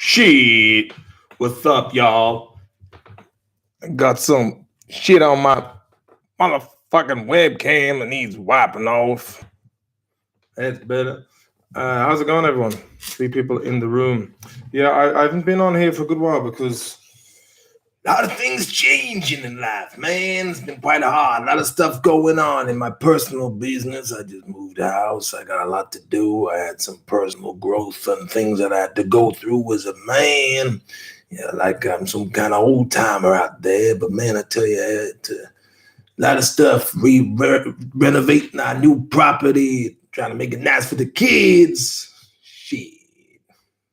Shit. What's up, y'all? I got some shit on my motherfucking webcam that needs wiping off. That's better. How's it going, everyone? 3 people in the room. Yeah, I haven't been on here for a good while because a lot of things changing in life, man. It's been quite hard. A lot of stuff going on in my personal business. I just moved house. I got a lot to do. I had some personal growth and things that I had to go through as a man. Yeah, like I'm some kind of old timer out there. But man, I tell you, I had to, a lot of stuff. Renovating our new property, trying to make it nice for the kids. Shit.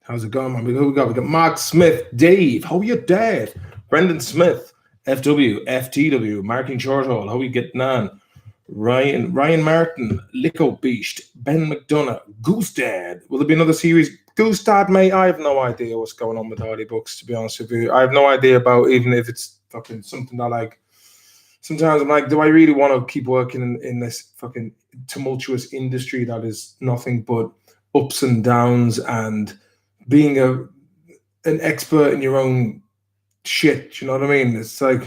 How's it going, man? We got Mark Smith, Dave. How are you, Dad? Brendan Smith, FW, FTW, Martin Shorthall. How are you getting on? Ryan Martin, Lico Beast, Ben McDonough, Goose Dad. Will there be another series? Goose Dad, mate, I have no idea what's going on with Hardy Books, to be honest with you. I have no idea about even if it's fucking something that like. Sometimes I'm like, do I really want to keep working in this fucking tumultuous industry that is nothing but ups and downs and being an expert in your own shit? You know what I mean? It's like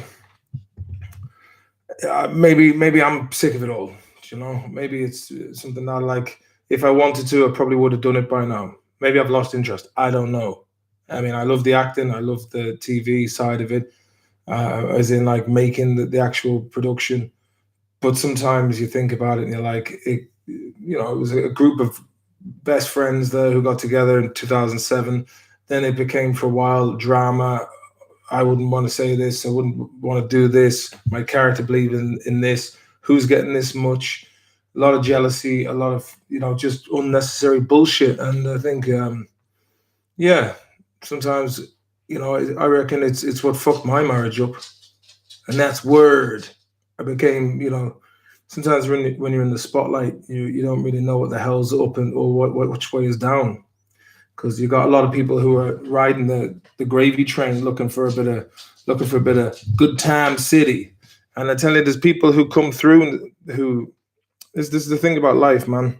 maybe I'm sick of it all. You know, maybe it's something that like if I wanted to, I probably would have done it by now. Maybe I've lost interest. I don't know. I mean, I love the acting. I love the TV side of it, as in like making the actual production. But sometimes you think about it and you're like, it was a group of best friends there who got together in 2007. Then it became for a while drama. I wouldn't want to say this. I wouldn't want to do this. My character believed in this. Who's getting this much? A lot of jealousy, a lot of, just unnecessary bullshit. And I think, sometimes, I reckon it's what fucked my marriage up. And that's word. I became, sometimes when you're in the spotlight, you don't really know what the hell's up or which way is down, because you got a lot of people who are riding the gravy train looking for a bit of good time city, and I tell you, there's people who come through who this is the thing about life, man.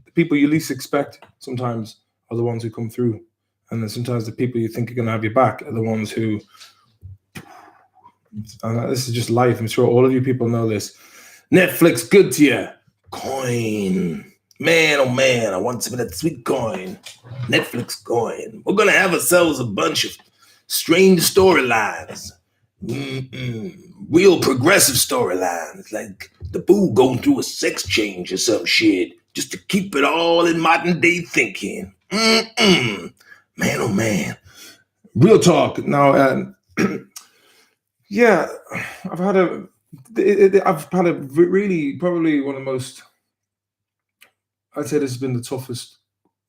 The people you least expect sometimes are the ones who come through, and then sometimes the people you think are going to have your back are the ones who. And this is just life. I'm sure all of you people know this. Netflix, good to you. Coin. Man, oh man, I want some of that sweet coin. Netflix coin. We're going to have ourselves a bunch of strange storylines. Real progressive storylines. Like the boo going through a sex change or some shit. Just to keep it all in modern day thinking. Man, oh man. Real talk. Now, yeah, I've had a really probably one of the most. I'd say this has been the toughest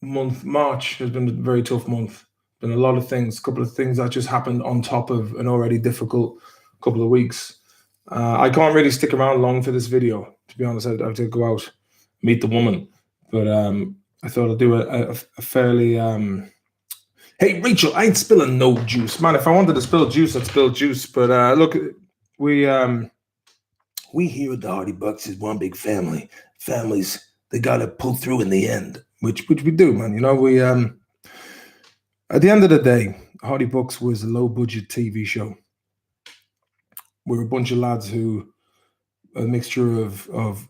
month. March has been a very tough month. Been a lot of things, a couple of things that just happened on top of an already difficult couple of weeks. I can't really stick around long for this video. To be honest, I have to go out, meet the woman. But I thought I'd do a fairly. Hey, Rachel, I ain't spilling no juice. Man, if I wanted to spill juice, I'd spill juice. But look, we here at the Hardy Bucks is one big family. Families, they got to pull through in the end, which we do, man. We at the end of the day, Hardy Bucks was a low-budget TV show. We're a bunch of lads who, a mixture of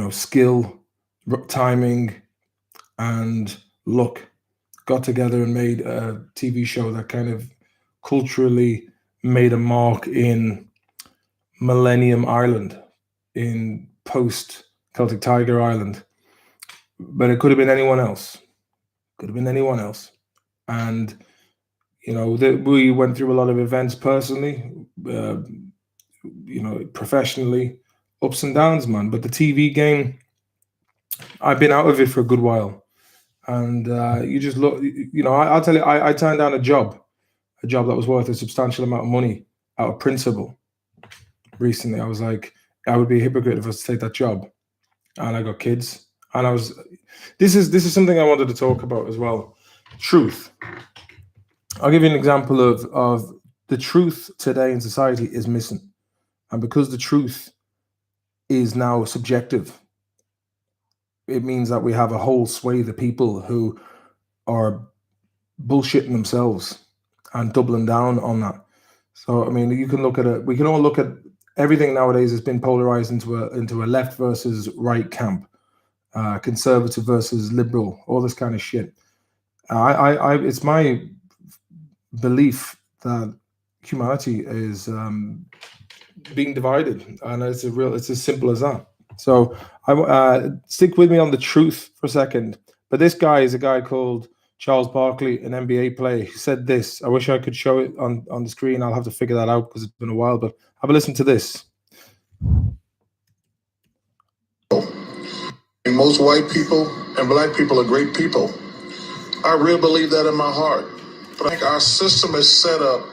skill, timing, and luck, got together and made a TV show that kind of culturally made a mark in Millennium Ireland, in post Celtic Tiger Ireland. But it could have been anyone else. And, we went through a lot of events personally, professionally, ups and downs, man. But the TV game, I've been out of it for a good while. And you just look, I'll tell you, I turned down a job that was worth a substantial amount of money out of principle. Recently, I was like, I would be a hypocrite if I was to take that job. And I got kids. And this is something I wanted to talk about as well. Truth. I'll give you an example of the truth today in society is missing. And because the truth is now subjective, it means that we have a whole swathe of people who are bullshitting themselves and doubling down on that. So I mean, you can look at it. We can all look at everything nowadays has been polarized into a left versus right camp, conservative versus liberal, all this kind of shit. It's my belief that humanity is being divided, and it's as simple as that. So stick with me on the truth for a second. But this guy is a guy called Charles Barkley, an NBA player. He said this. I wish I could show it on the screen. I'll have to figure that out because it's been a while. But have a listen to this. Most white people and black people are great people. I really believe that in my heart. But I think our system is set up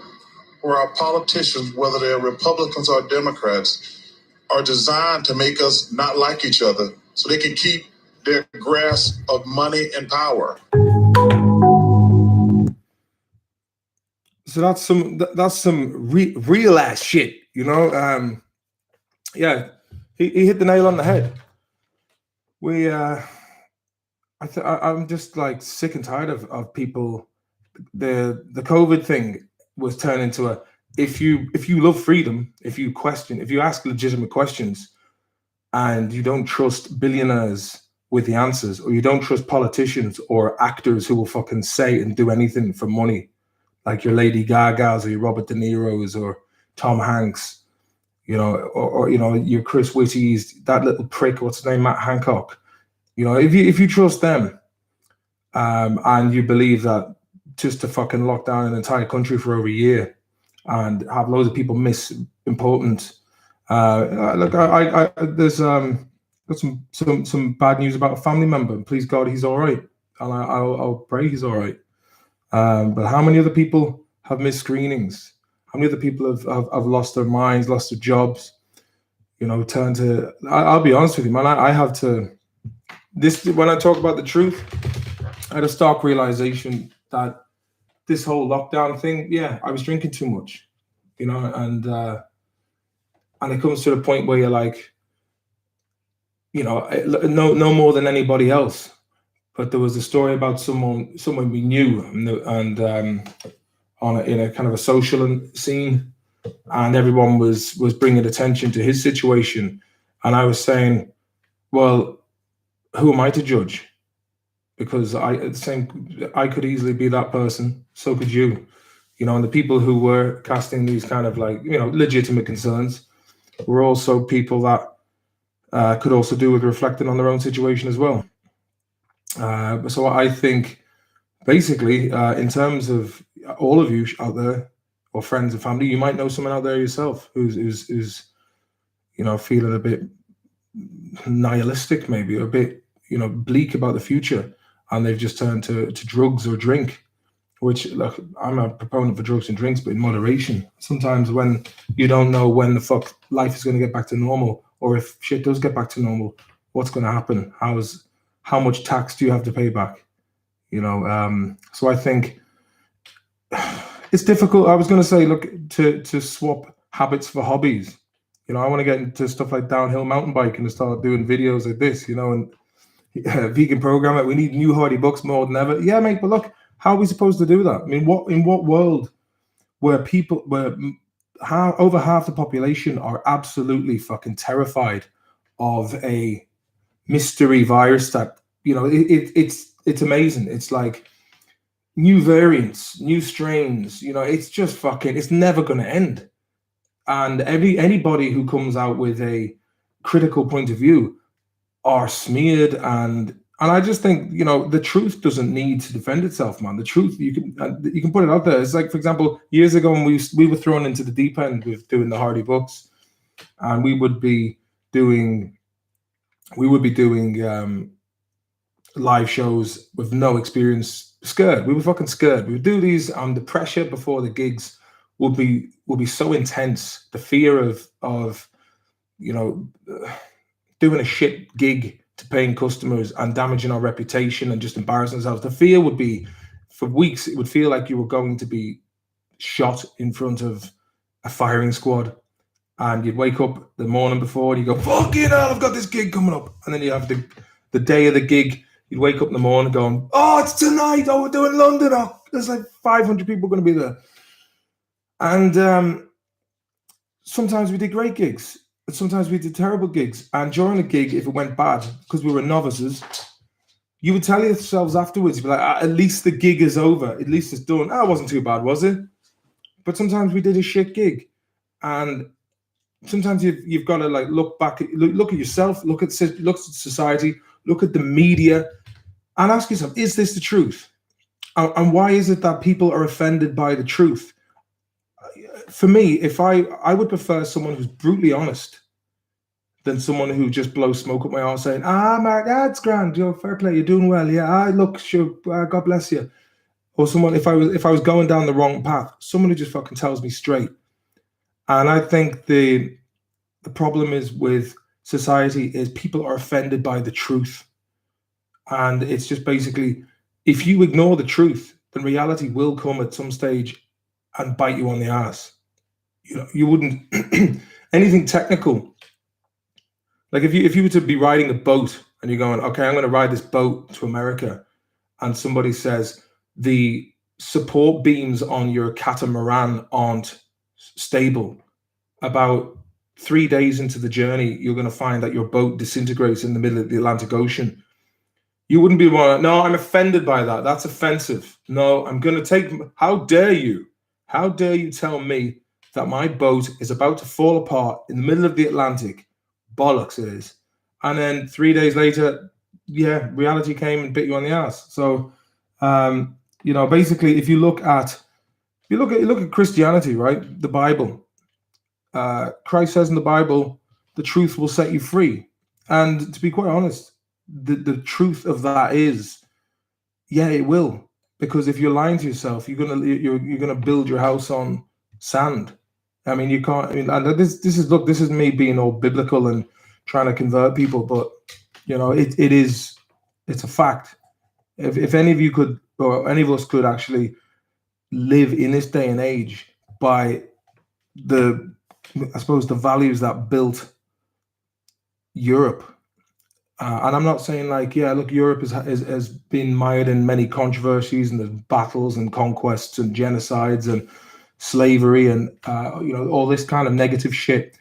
where our politicians, whether they're Republicans or Democrats, are designed to make us not like each other so they can keep their grasp of money and power. So that's some real ass shit, you know. Yeah, he hit the nail on the head. I'm just like sick and tired of people. The COVID thing was turned into a if you love freedom, if you ask legitimate questions, and you don't trust billionaires with the answers, or you don't trust politicians or actors who will fucking say and do anything for money, like your Lady Gagas or your Robert De Niro's or Tom Hanks, you know, or you know, your Chris Whitty's, that little prick, what's his name, Matt Hancock. You know, if you trust them, and you believe that just to fucking lock down an entire country for over a year and have loads of people miss important. Look, I there's got some bad news about a family member. And please God, he's all right, and I'll pray he's all right. But how many other people have missed screenings? How many other people have lost their minds, lost their jobs? You know, turned to. I'll be honest with you, man. I have to. This when I talk about the truth, I had a stark realization that this whole lockdown thing, yeah, I was drinking too much, you know, and it comes to the point where you're like, you know, no more than anybody else. But there was a story about someone we knew, and in a kind of a social scene, and everyone was bringing attention to his situation, and I was saying, well, who am I to judge? Because I could easily be that person. So could you, you know. And the people who were casting these kind of like, you know, legitimate concerns were also people that could also do with reflecting on their own situation as well. So I think basically, in terms of all of you out there, or friends and family, you might know someone out there yourself who's you know, feeling a bit nihilistic, maybe, or a bit, you know, bleak about the future, and they've just turned to drugs or drink. Which, look, I'm a proponent for drugs and drinks, but in moderation. Sometimes when you don't know when the fuck life is going to get back to normal, or if shit does get back to normal, what's going to happen? How much tax do you have to pay back? You know, so I think it's difficult. I was going to say, look, to swap habits for hobbies. You know, I want to get into stuff like downhill mountain biking and start doing videos like this, you know, and vegan programmer. We need new hardy books more than ever. Yeah, mate, but look, how are we supposed to do that? I mean, in what world where over half the population are absolutely fucking terrified of a mystery virus that, you know, it's amazing. It's like new variants, new strains, you know, it's just fucking, it's never going to end. And anybody who comes out with a critical point of view are smeared, and I just think, you know, the truth doesn't need to defend itself, man. The truth, you can put it out there. It's like, for example, years ago when we were thrown into the deep end with doing the Hardy books, and we would be doing live shows with no experience, scared. We were fucking scared. We would do these, and the pressure before the gigs would be so intense. The fear of you know, doing a shit gig to paying customers and damaging our reputation and just embarrassing ourselves. The fear would be, for weeks, it would feel like you were going to be shot in front of a firing squad. And you'd wake up the morning before and you go, fucking hell, I've got this gig coming up. And then you have the day of the gig, You'd wake up in the morning going, oh, it's tonight. Oh, we're doing London. Oh, there's like 500 people going to be there. And sometimes we did great gigs. But sometimes we did terrible gigs. And during a gig, if it went bad, because we were novices, you would tell yourselves afterwards, you'd be like, at least the gig is over. At least it's done. Oh, it wasn't too bad, was it? But sometimes we did a shit gig. And sometimes you've got to like look back, look at yourself, look at society, look at the media, and ask yourself, is this the truth? And why is it that people are offended by the truth? For me, if I would prefer someone who's brutally honest than someone who just blows smoke up my arse saying, my dad's grand, fair play, you're doing well, yeah, look, sure, God bless you. Or someone, if I was going down the wrong path, someone who just fucking tells me straight. And I think the problem is with society is people are offended by the truth. And it's just basically, if you ignore the truth, then reality will come at some stage and bite you on the ass. You wouldn't anything technical. Like if you were to be riding a boat and you're going, okay, I'm going to ride this boat to America, and somebody says the support beams on your catamaran aren't stable, about 3 days into the journey, you're going to find that your boat disintegrates in the middle of the Atlantic Ocean. You wouldn't be one, no, I'm offended by that. That's offensive. No, I'm going to take, how dare you? How dare you tell me that my boat is about to fall apart in the middle of the Atlantic? Bollocks it is. And then 3 days later, yeah, reality came and bit you on the ass. So, basically, if you look at Christianity, right? The Bible, Christ says in the Bible, the truth will set you free. And to be quite honest, the truth of that is, yeah, it will. Because if you're lying to yourself, you're gonna build your house on sand. I mean, you can't. I mean, and this is me being all biblical and trying to convert people, but it's a fact. If any of you could, or any of us could actually live in this day and age by the values that built Europe. And I'm not saying like, yeah, look, Europe has been mired in many controversies and there's battles and conquests and genocides and slavery and all this kind of negative shit.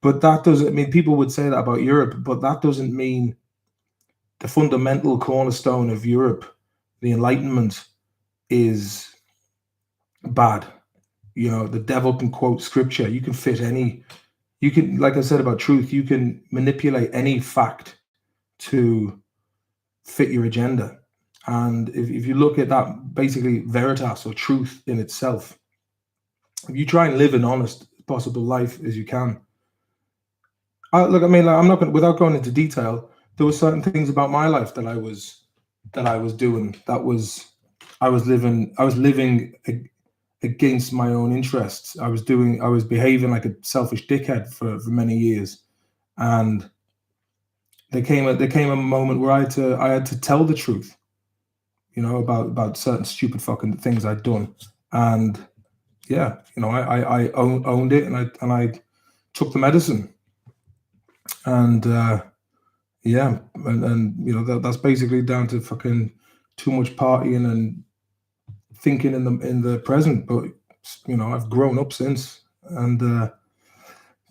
But that doesn't mean, people would say that about Europe, but that doesn't mean the fundamental cornerstone of Europe, the Enlightenment, is bad. The devil can quote scripture. You can, like I said about truth, you can manipulate any fact to fit your agenda. And if you look at that, basically veritas or truth in itself, if you try and live an honest possible life as you can. I'm not going, without going into detail, there were certain things about my life that I was doing, I was living against my own interests. I was behaving like a selfish dickhead for many years. And there came a moment where I had to tell the truth, about certain stupid fucking things I'd done. And yeah, I owned it, and I took the medicine. And that's basically down to fucking too much partying and thinking in the present. But I've grown up since. And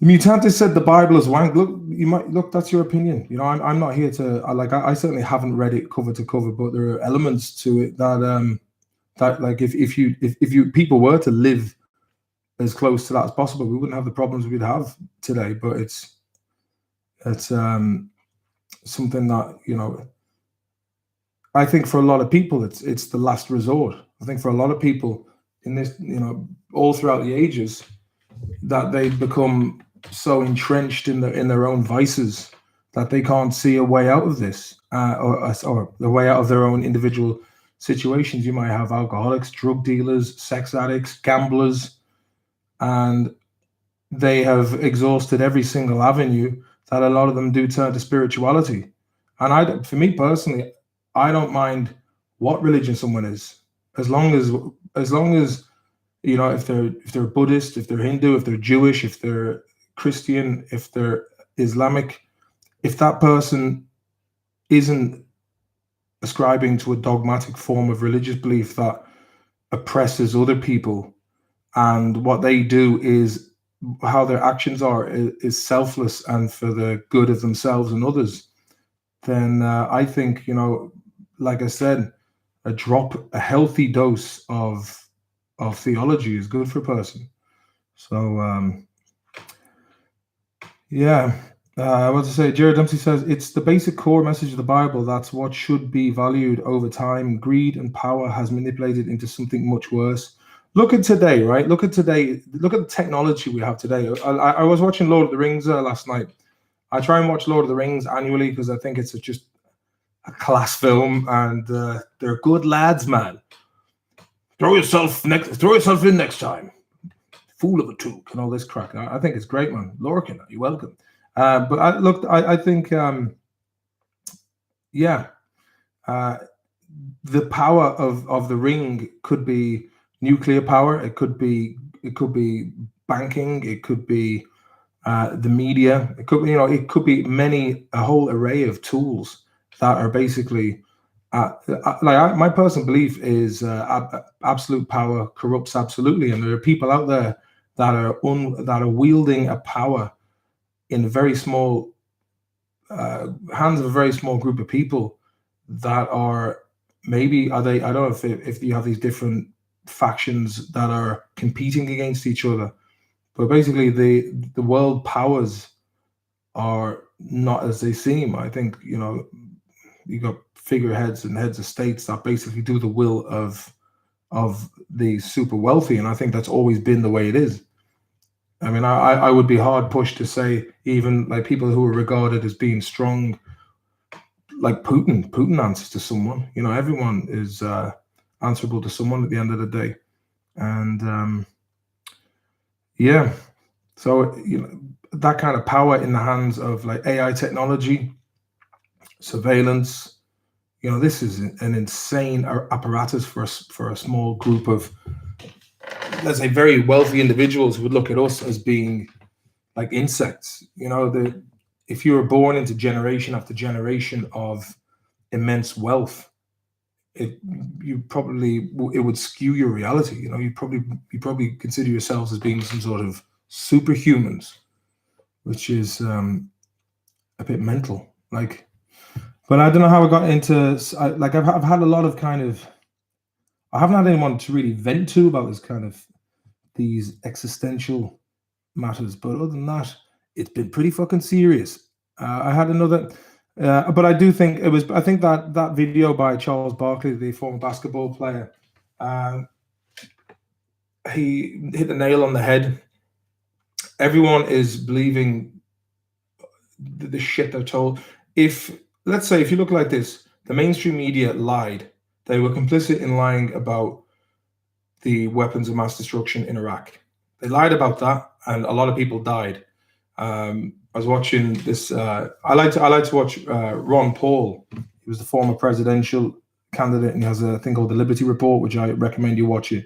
Mutante said the Bible is wank. Look, that's your opinion. I'm not here to I certainly haven't read it cover to cover, but there are elements to it that like if you people were to live as close to that as possible, we wouldn't have the problems we'd have today. But it's something that I think for a lot of people it's the last resort. I think for a lot of people in this, all throughout the ages, that they've become so entrenched in their own vices that they can't see a way out of this, or the way out of their own individual situations. You might have alcoholics, drug dealers, sex addicts, gamblers, and they have exhausted every single avenue that a lot of them do turn to spirituality. And for me personally, I don't mind what religion someone is, as long as if they're Buddhist, if they're Hindu, if they're Jewish, if they're Christian, if they're Islamic, if that person isn't ascribing to a dogmatic form of religious belief that oppresses other people, and what they do is how their actions are is selfless and for the good of themselves and others, then I think, like I said, a healthy dose of theology is good for a person. So yeah. What to say? Jared Dempsey says it's the basic core message of the Bible. That's what should be valued over time. Greed and power has manipulated into something much worse. Look at today, right? Look at today. Look at the technology we have today. I was watching Lord of the Rings last night. I try and watch Lord of the Rings annually because I think it's just a class film, and they're good lads, man. Throw yourself in next time. Fool of a took and all this crack. I think it's great, man. Lorcan, you're welcome. But I think, the power of the ring could be nuclear power. It could be banking. It could be the media. It could be a whole array of tools that are basically my personal belief is absolute power corrupts absolutely, and there are people out there that are wielding a power in a very small hands of a very small group of people that are I don't know if you have these different factions that are competing against each other, but basically the world powers are not as they seem. I think you got figureheads and heads of states that basically do the will of the super wealthy, and I think that's always been the way it is. I mean, I would be hard pushed to say even like people who are regarded as being strong, like Putin answers to someone. Everyone is answerable to someone at the end of the day, and yeah. So that kind of power in the hands of like AI technology, surveillance. This is an insane apparatus for a small group of, let's say, very wealthy individuals who would look at us as being like insects. If you were born into generation after generation of immense wealth, it would skew your reality. You probably consider yourselves as being some sort of superhumans, which is a bit mental. But I don't know how I got into I've had a lot of I haven't had anyone to really vent to about this these existential matters, but other than that, it's been pretty fucking serious. I had another, but I do think I think that video by Charles Barkley, the former basketball player, he hit the nail on the head. Everyone is believing the shit they're told. Let's say if you look like this, the mainstream media lied. They were complicit in lying about the weapons of mass destruction in Iraq. They lied about that, and a lot of people died. I was watching this. I like to watch Ron Paul. He was the former presidential candidate, and he has a thing called the Liberty Report, which I recommend you watch it.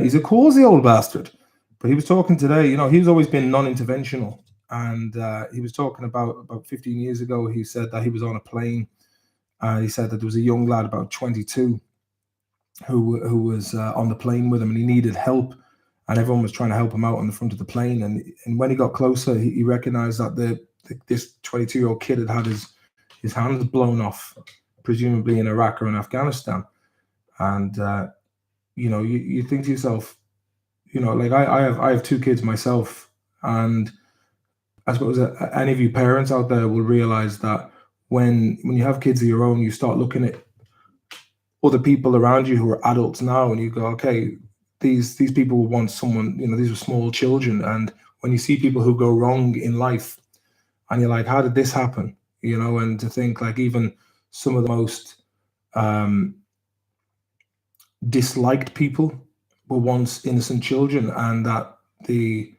He's a crazy old bastard, but he was talking today. He's always been non-interventional, and he was talking about 15 years ago. He said that he was on a plane. He said that there was a young lad about 22 who was on the plane with him, and he needed help, and everyone was trying to help him out on the front of the plane. And when he got closer, he recognized that this 22-year-old kid had his hands blown off, presumably in Iraq or in Afghanistan. And you think to yourself, like I have two kids myself, and I suppose any of you parents out there will realize that when you have kids of your own, you start looking at other people around you who are adults now, and you go, okay, these people will want someone, these are small children. And when you see people who go wrong in life, and you're like, how did this happen? And to think like even some of the most disliked people were once innocent children, and that a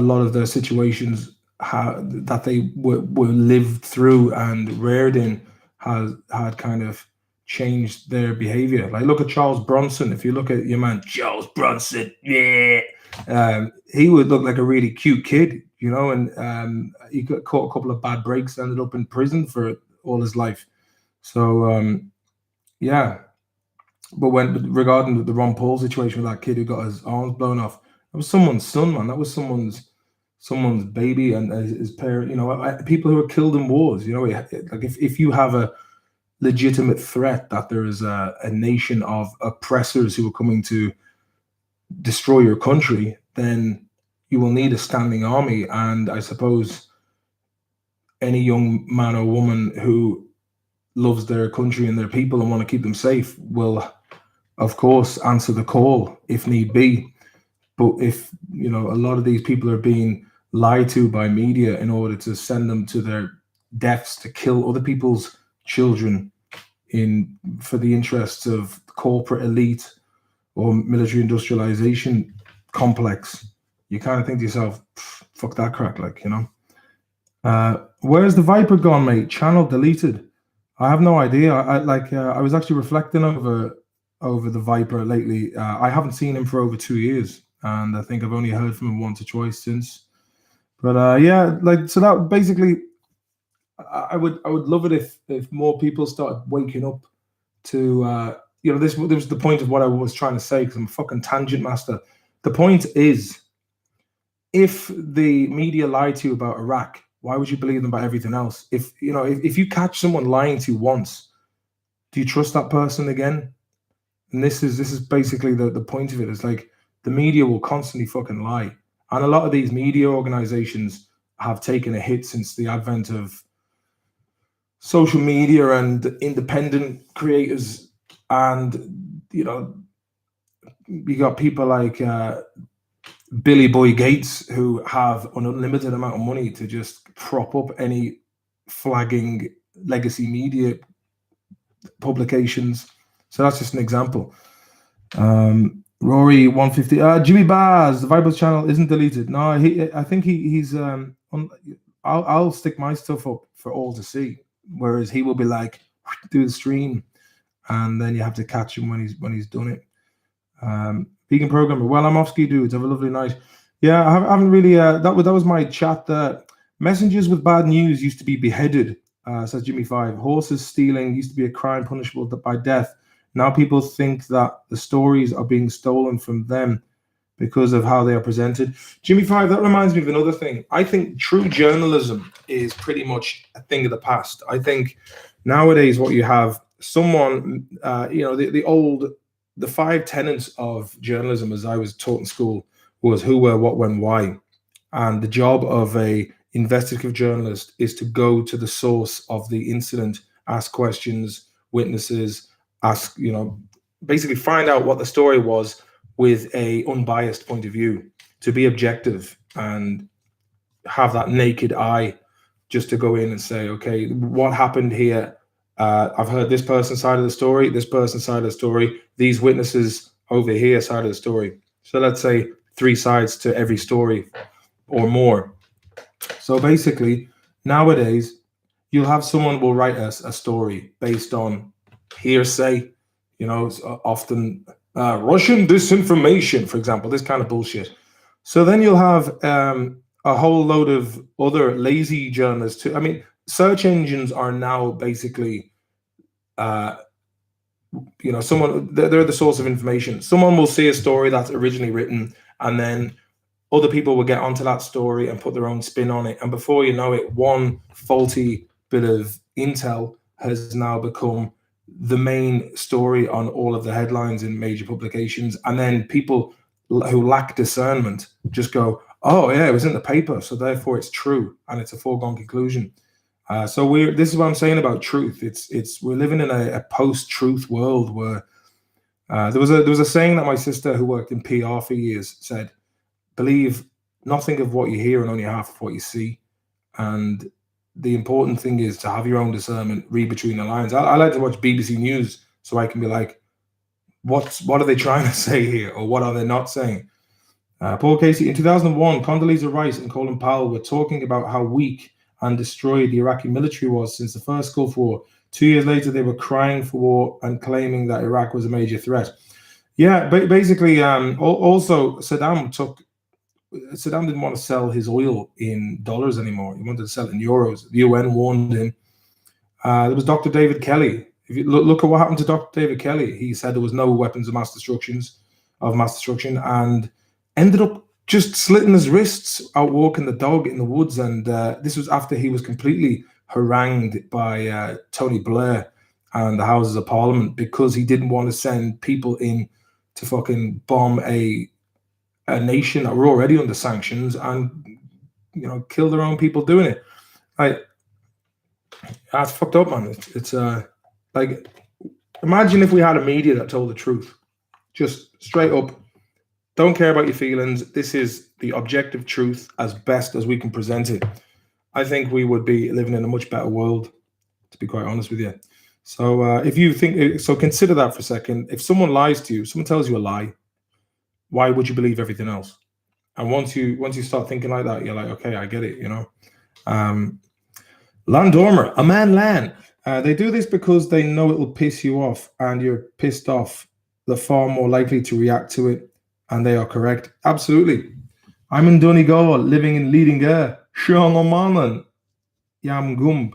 lot of their situations that they were lived through and reared in had kind of changed their behavior. Like look at Charles Bronson. If you look at your man Charles Bronson, yeah, he would look like a really cute kid, and he got caught a couple of bad breaks, ended up in prison for all his life. So yeah. But when regarding the Ron Paul situation with that kid who got his arms blown off, that was someone's son, man. That was someone's baby and his parent. You know, people who are killed in wars. You know, like if you have a legitimate threat that there is a nation of oppressors who are coming to destroy your country, then you will need a standing army. And I suppose any young man or woman who loves their country and their people and want to keep them safe will, of course, answer the call if need be. But if, you know, a lot of these people are being lied to by media in order to send them to their deaths to kill other people's children for the interests of corporate elite or military industrialization complex, you kind of think to yourself, fuck that crack, like, you know. Where's the Viper gone, mate? Channel deleted. I have no idea. I was actually reflecting over the Viper lately. I haven't seen him for over 2 years, and I think I've only heard from him once or twice since. But yeah, like, so that basically, I would love it if more people started waking up to you know, this was the point of what I was trying to say, because I'm a fucking tangent master. The point is, if the media lied to you about Iraq, why would you believe them about everything else? If you know, if you catch someone lying to you once, do you trust that person again? And this is basically the point of it. It's like the media will constantly fucking lie. And a lot of these media organizations have taken a hit since the advent of social media and independent creators. And, you know, you got people like Billy Boy Gates, who have an unlimited amount of money to just prop up any flagging legacy media publications. So that's just an example. Rory 150. Jimmy Baz, the Viper's channel isn't deleted. No, I think he's I'll stick my stuff up for all to see, whereas he will be like, do the stream, and then you have to catch him when he's done it. Vegan programmer. Well, I'm off ski, dudes. Have a lovely night. Yeah, I haven't really. That was my chat there. Messengers with bad news used to be beheaded, says Jimmy 5. Horses stealing used to be a crime punishable by death. Now people think that the stories are being stolen from them because of how they are presented. Jimmy 5, that reminds me of another thing. I think true journalism is pretty much a thing of the past. I think nowadays what you have, someone, you know, the 5 tenets of journalism, as I was taught in school, was who, where, what, when, why. And the job of a investigative journalist is to go to the source of the incident, ask questions, witnesses, ask, you know, basically find out what the story was with a unbiased point of view, to be objective and have that naked eye just to go in and say, okay, what happened here? I've heard this person's side of the story, this person's side of the story, these witnesses over here side of the story. So let's say 3 sides to every story or more. So basically, nowadays, you'll have someone will write us a story based on hearsay, you know, often Russian disinformation, for example, this kind of bullshit. So then you'll have a whole load of other lazy journalists too. I mean, search engines are now basically, you know, they're the source of information. Someone will see a story that's originally written, and then other people will get onto that story and put their own spin on it. And before you know it, one faulty bit of intel has now become the main story on all of the headlines in major publications. And then people who lack discernment just go, oh yeah, it was in the paper, so therefore it's true, and it's a foregone conclusion. So this is what I'm saying about truth. We're living in a post-truth world where there was a saying that my sister, who worked in PR for years, said, believe nothing of what you hear and only half of what you see. And the important thing is to have your own discernment, read between the lines. I like to watch BBC News so I can be like, what are they trying to say here, or what are they not saying? Paul Casey, in 2001, Condoleezza Rice and Colin Powell were talking about how weak and destroyed the Iraqi military was since the first Gulf War. 2 years later, they were crying for war and claiming that Iraq was a major threat. Yeah, basically, also Saddam didn't want to sell his oil in dollars anymore. He wanted to sell it in euros. The UN warned him. There was Dr. David Kelly. If you look at what happened to Dr. David Kelly, he said there was no weapons of mass destruction, and ended up just slitting his wrists out walking the dog in the woods. And this was after he was completely harangued by Tony Blair and the Houses of Parliament because he didn't want to send people in to fucking bomb a nation that were already under sanctions and, you know, kill their own people doing it. That's fucked up, man. It's like, imagine if we had a media that told the truth, just straight up. Don't care about your feelings. This is the objective truth as best as we can present it. I think we would be living in a much better world, to be quite honest with you. So if you think so, consider that for a second. If someone lies to you, someone tells you a lie, why would you believe everything else? And once you start thinking like that, you're like, okay, I get it, you know. Landormer, a man Lan. They do this because they know it will piss you off, and you're pissed off. They're far more likely to react to it, and they are correct. Absolutely. I'm in Donegal, living in Leadinga. Sean Yam Gumb.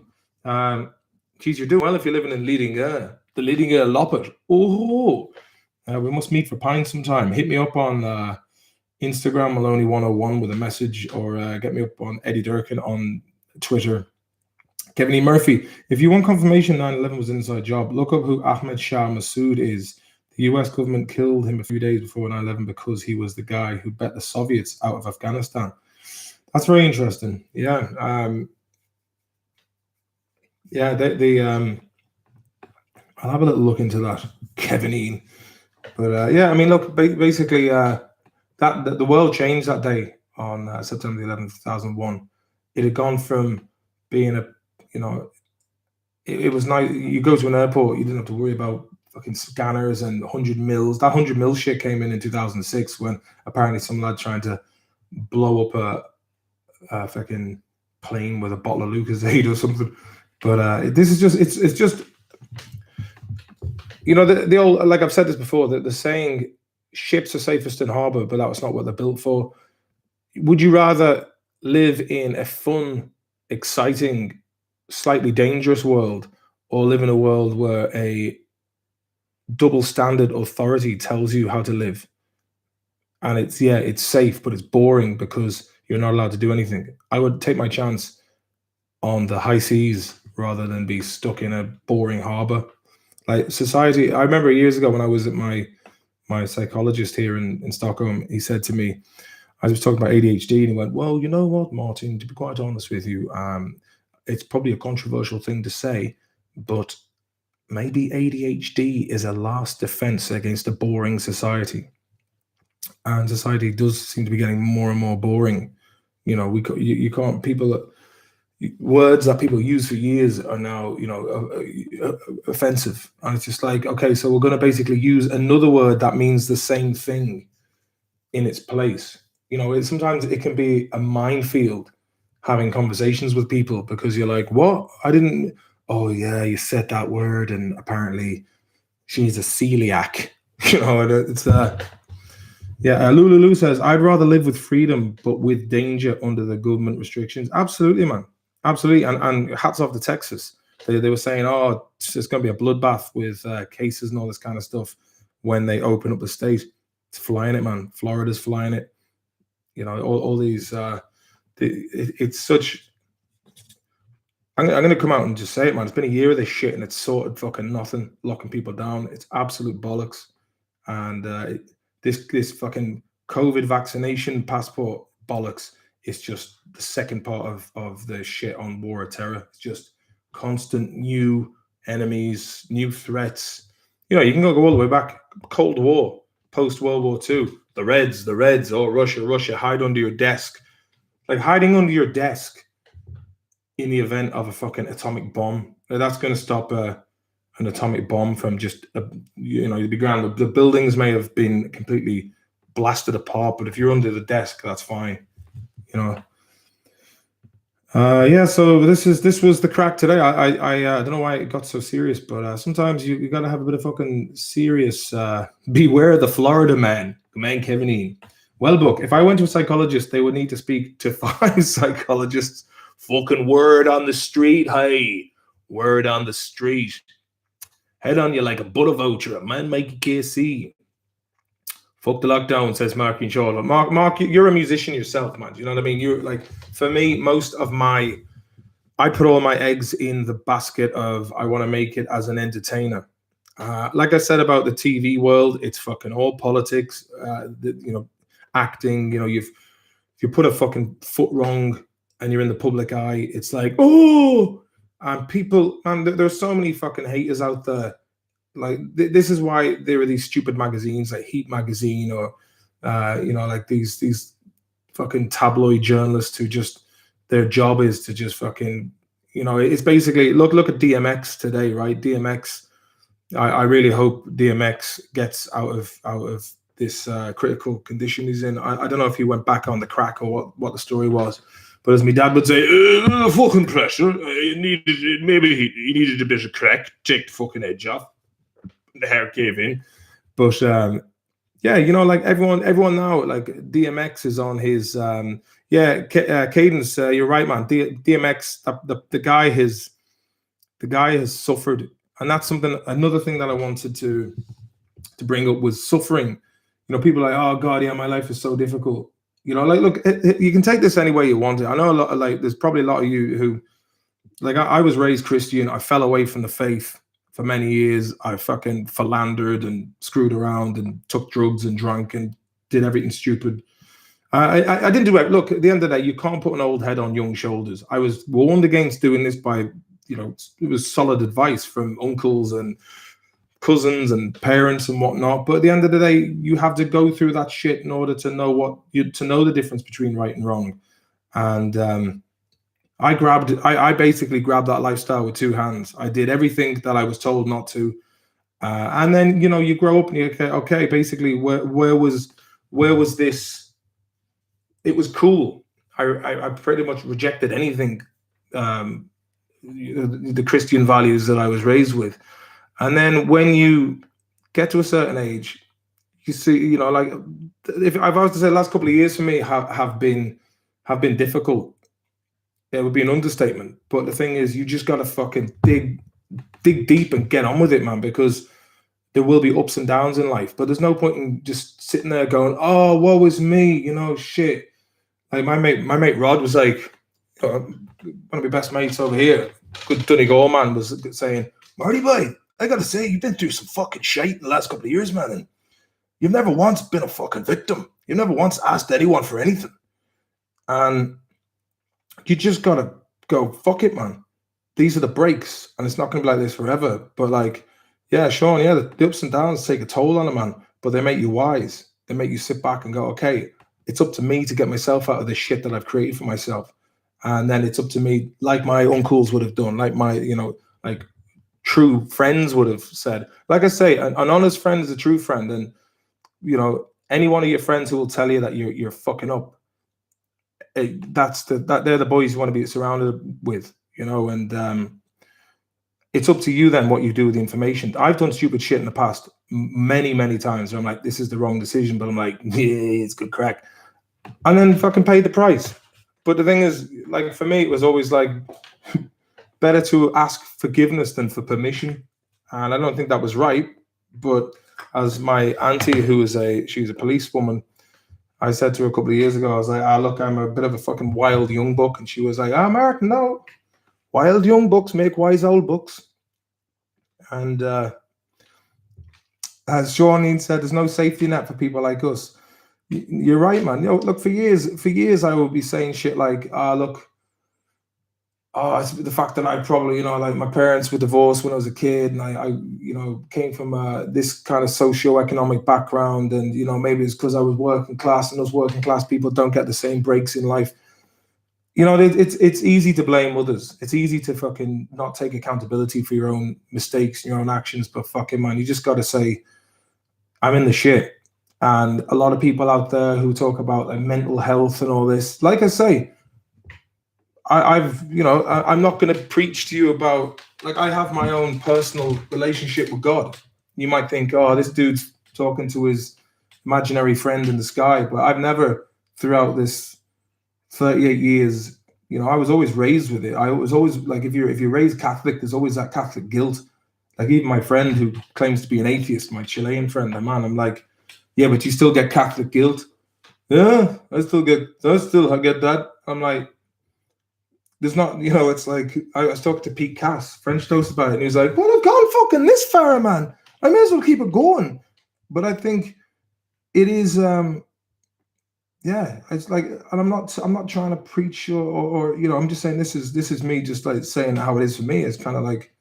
Geez, you're doing well if you're living in Leadinga. The Leadinga Loppet. Oh, we must meet for pints sometime. Hit me up on Instagram, Maloney101 with a message, or get me up on Eddie Durkin on Twitter. Kevin E. Murphy, if you want confirmation 9/11 was an inside job, look up who Ahmed Shah Massoud is. The US government killed him a few days before 9/11 because he was the guy who bet the Soviets out of Afghanistan. That's very interesting. Yeah. I'll have a little look into that, Kevin E. But yeah, I mean, look, basically, that the world changed that day on September 11th, 2001. It had gone from being it was nice. You go to an airport, you didn't have to worry about fucking scanners and 100 mils. That 100 mil shit came in 2006 when apparently some lad trying to blow up a fucking plane with a bottle of Lucozade or something. But this is just, it's just, you know, the old, like I've said this before, that the saying, ships are safest in harbor, but that's not what they're built for. Would you rather live in a fun, exciting, slightly dangerous world, or live in a world where a double standard authority tells you how to live? And it's safe, but it's boring because you're not allowed to do anything. I would take my chance on the high seas rather than be stuck in a boring harbor. Like society, I remember years ago when I was at my psychologist here in Stockholm, he said to me, I was talking about ADHD, and he went, well, you know what, Martin, to be quite honest with you, it's probably a controversial thing to say, but maybe ADHD is a last defense against a boring society. And society does seem to be getting more and more boring. You know, you can't, words that people use for years are now, you know, offensive. And it's just like, okay, so we're going to basically use another word that means the same thing in its place. You know, sometimes it can be a minefield having conversations with people because you're like, what? Oh yeah, you said that word and apparently she's a celiac. You know, it's Lulu says, I'd rather live with freedom but with danger under the government restrictions. Absolutely, man. Absolutely. And hats off to Texas. They were saying, oh, it's going to be a bloodbath with cases and all this kind of stuff when they open up the state. It's flying it, man. Florida's flying it. You know, all these, it's such, I'm going to come out and just say it, man. It's been a year of this shit and it's sorted fucking nothing, locking people down. It's absolute bollocks. And this fucking COVID vaccination passport bollocks is just the second part of the shit on war of terror. It's just constant new enemies, new threats. You know, you can go all the way back, Cold War, post-World War II. The Reds, oh, Russia, hide under your desk. Like hiding under your desk in the event of a fucking atomic bomb. That's going to stop an atomic bomb from just, you'd be grand. The buildings may have been completely blasted apart, but if you're under the desk, that's fine. You know. So this was the crack today. I don't know why it got so serious, but sometimes you got to have a bit of fucking serious. Beware the Florida man, the man Kevin E. Well, book. If I went to a psychologist, they would need to speak to 5 psychologists. Fucking word on the street, hey. Word on the street. Head on you like a butter vulture. A man Mikey KC. Fuck the lockdown, says Mark and Shaw. Mark, you're a musician yourself, man. Do you know what I mean? You're like, for me, I put all my eggs in the basket of I want to make it as an entertainer. Like I said about the TV world, it's fucking all politics. Acting. If you put a fucking foot wrong and you're in the public eye, it's like, oh, and people, man, there's so many fucking haters out there. Like this is why there are these stupid magazines like Heat Magazine or like these fucking tabloid journalists who just their job is to just fucking it's basically look at DMX today, right? DMX, I really hope DMX gets out of this critical condition he's in. I don't know if he went back on the crack or what the story was, but as my dad would say, fucking pressure. He needed a bit of crack, take the fucking edge off. The hair cave in, but like everyone now, like DMX is on his Cadence. You're right, man. DMX, the guy has suffered, and that's another thing that I wanted to bring up was suffering. People are like, oh god, yeah, my life is so difficult. Look, you can take this any way you want it. I know a lot of there's probably a lot of you who, like, I was raised Christian. I fell away from the faith. For many years, I fucking philandered and screwed around and took drugs and drank and did everything stupid. I didn't do it. Look, at the end of the day, you can't put an old head on young shoulders. I was warned against doing this by, it was solid advice from uncles and cousins and parents and whatnot. But at the end of the day, you have to go through that shit in order to know the difference between right and wrong. And I basically grabbed that lifestyle with two hands. I did everything that I was told not to. And then, you grow up and you're okay, basically where was this? It was cool. I pretty much rejected anything, the Christian values that I was raised with. And then when you get to a certain age, you see, like if I was to say the last couple of years for me have been difficult. It would be an understatement. But the thing is, you just got to fucking dig deep and get on with it, man, because there will be ups and downs in life. But there's no point in just sitting there going, oh, woe is me, shit. Like my mate Rod was like, one of my best mates over here, good Donegal man, was saying, Marty boy, I got to say, you've been through some fucking shite in the last couple of years, man. And you've never once been a fucking victim. You've never once asked anyone for anything. And you just gotta go, fuck it, man. These are the breaks, and it's not gonna be like this forever. But like, yeah, Sean, the ups and downs take a toll on a man, but they make you wise. They make you sit back and go, okay, it's up to me to get myself out of the shit that I've created for myself. And then it's up to me, like my uncles would have done, like my, like true friends would have said. Like I say, an honest friend is a true friend. And, any one of your friends who will tell you that you're fucking up, they're the boys you want to be surrounded with, and it's up to you then what you do with the information. I've done stupid shit in the past many, many times where I'm like, this is the wrong decision, but I'm like, yeah, it's good crack. And then fucking pay the price. But the thing is, like, for me, it was always like better to ask forgiveness than for permission. And I don't think that was right. But as my auntie, she's a policewoman, I said to her a couple of years ago, I was like, look, I'm a bit of a fucking wild young buck. And she was like, Martin, no. Wild young bucks make wise old bucks. And as Sean said, there's no safety net for people like us. You're right, man. Look, for years I would be saying shit like, it's the fact that I probably, like my parents were divorced when I was a kid, and I came from this kind of socio-economic background, and maybe it's because I was working class, and those working class people don't get the same breaks in life. It's easy to blame others. It's easy to fucking not take accountability for your own mistakes, your own actions. But fucking man, you just got to say, I'm in the shit. And a lot of people out there who talk about like mental health and all this, like I say, I'm not going to preach to you about, like, I have my own personal relationship with God. You might think, oh, this dude's talking to his imaginary friend in the sky. But I've never, throughout this 38 years, You know, I was always raised with it. I was always like, if you're raised Catholic, there's always that Catholic guilt. Like even my friend who claims to be an atheist, my Chilean friend, I'm like, yeah, but you still get Catholic guilt. Yeah, I still get that. I'm like, there's not, you know, it's like, I was talking to Pete Cass, French Toast, about it, and he was like, well, I've gone fucking this far, man. I may as well keep it going. But I think it is, yeah, it's like, and I'm not trying to preach or you know, I'm just saying this is me just like saying how it is for me. It's kind of like,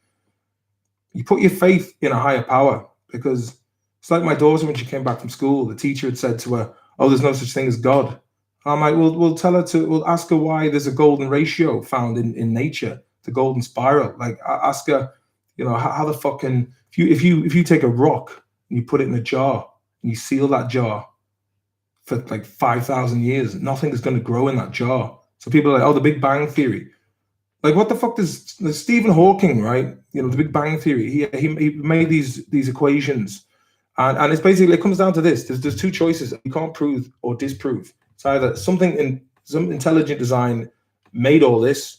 you put your faith in a higher power, because it's like my daughter, when she came back from school, the teacher had said to her, oh, there's no such thing as God. I'm like, we'll ask her why there's a golden ratio found in nature, the golden spiral. Like, ask her, you know, how the fucking, if you take a rock and you put it in a jar and you seal that jar for like 5,000 years, nothing is going to grow in that jar. So people are like, oh, the Big Bang Theory. Like, what the fuck does Stephen Hawking, right? You know, the Big Bang Theory. He made these equations, and it's basically, it comes down to this: there's two choices you can't prove or disprove. It's either something in some intelligent design made all this,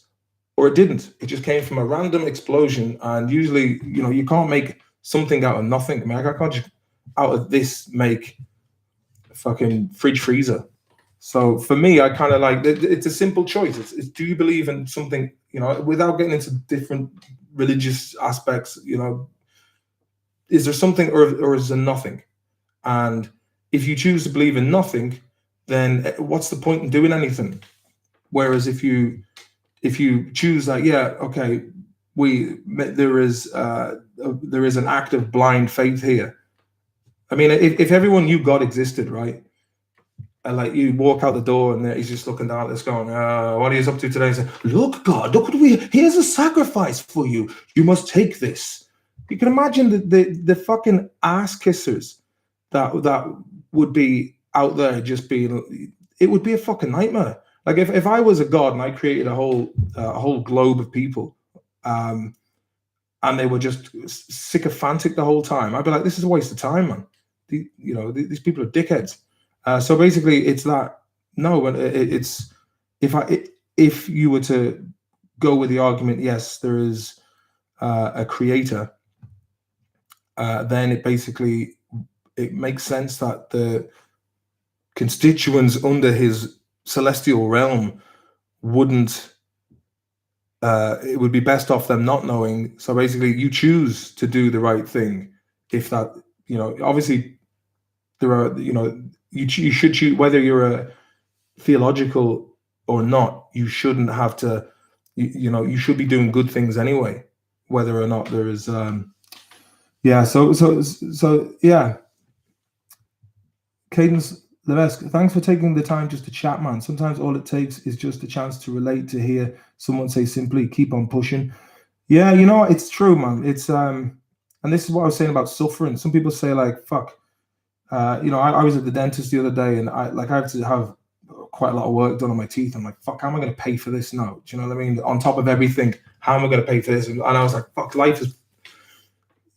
or it didn't. It just came from a random explosion. And usually, you know, you can't make something out of nothing. I mean, I can't just out of this make a fucking fridge freezer. So for me, I kind of like, it's a simple choice. It's do you believe in something, you know, without getting into different religious aspects, you know, is there something or is there nothing? And if you choose to believe in nothing, then what's the point in doing anything? Whereas if you choose that, yeah, okay, there is an act of blind faith here. I mean, if everyone knew God existed, right? And like, you walk out the door and he's just looking down at this going, what are you up to today? And say, look, God, look what here's a sacrifice for you. You must take this. You can imagine the fucking ass kissers that would be out there just being, it would be a fucking nightmare. Like if I was a god and I created a whole globe of people, and they were just sycophantic the whole time, I'd be like, this is a waste of time, man. You know, these people are dickheads. So basically, it's that, no, it's if you were to go with the argument, yes, there is a creator, then it makes sense that the constituents under his celestial realm wouldn't. It would be best off them not knowing. So basically, you choose to do the right thing. If that, you know, obviously there are, you know. You should choose, whether you're a theological or not, you shouldn't have to, you know, you should be doing good things anyway, whether or not there is, yeah. So yeah. Cadence Levesque, thanks for taking the time just to chat, man. Sometimes all it takes is just a chance to relate, to hear someone say simply, keep on pushing. Yeah, you know, it's true, man. It's, and this is what I was saying about suffering. Some people say like, fuck, you know, I was at the dentist the other day, and I have to have quite a lot of work done on my teeth. I'm like, fuck, how am I going to pay for this now? Do you know what I mean? On top of everything, how am I going to pay for this? And I was like, fuck, life is,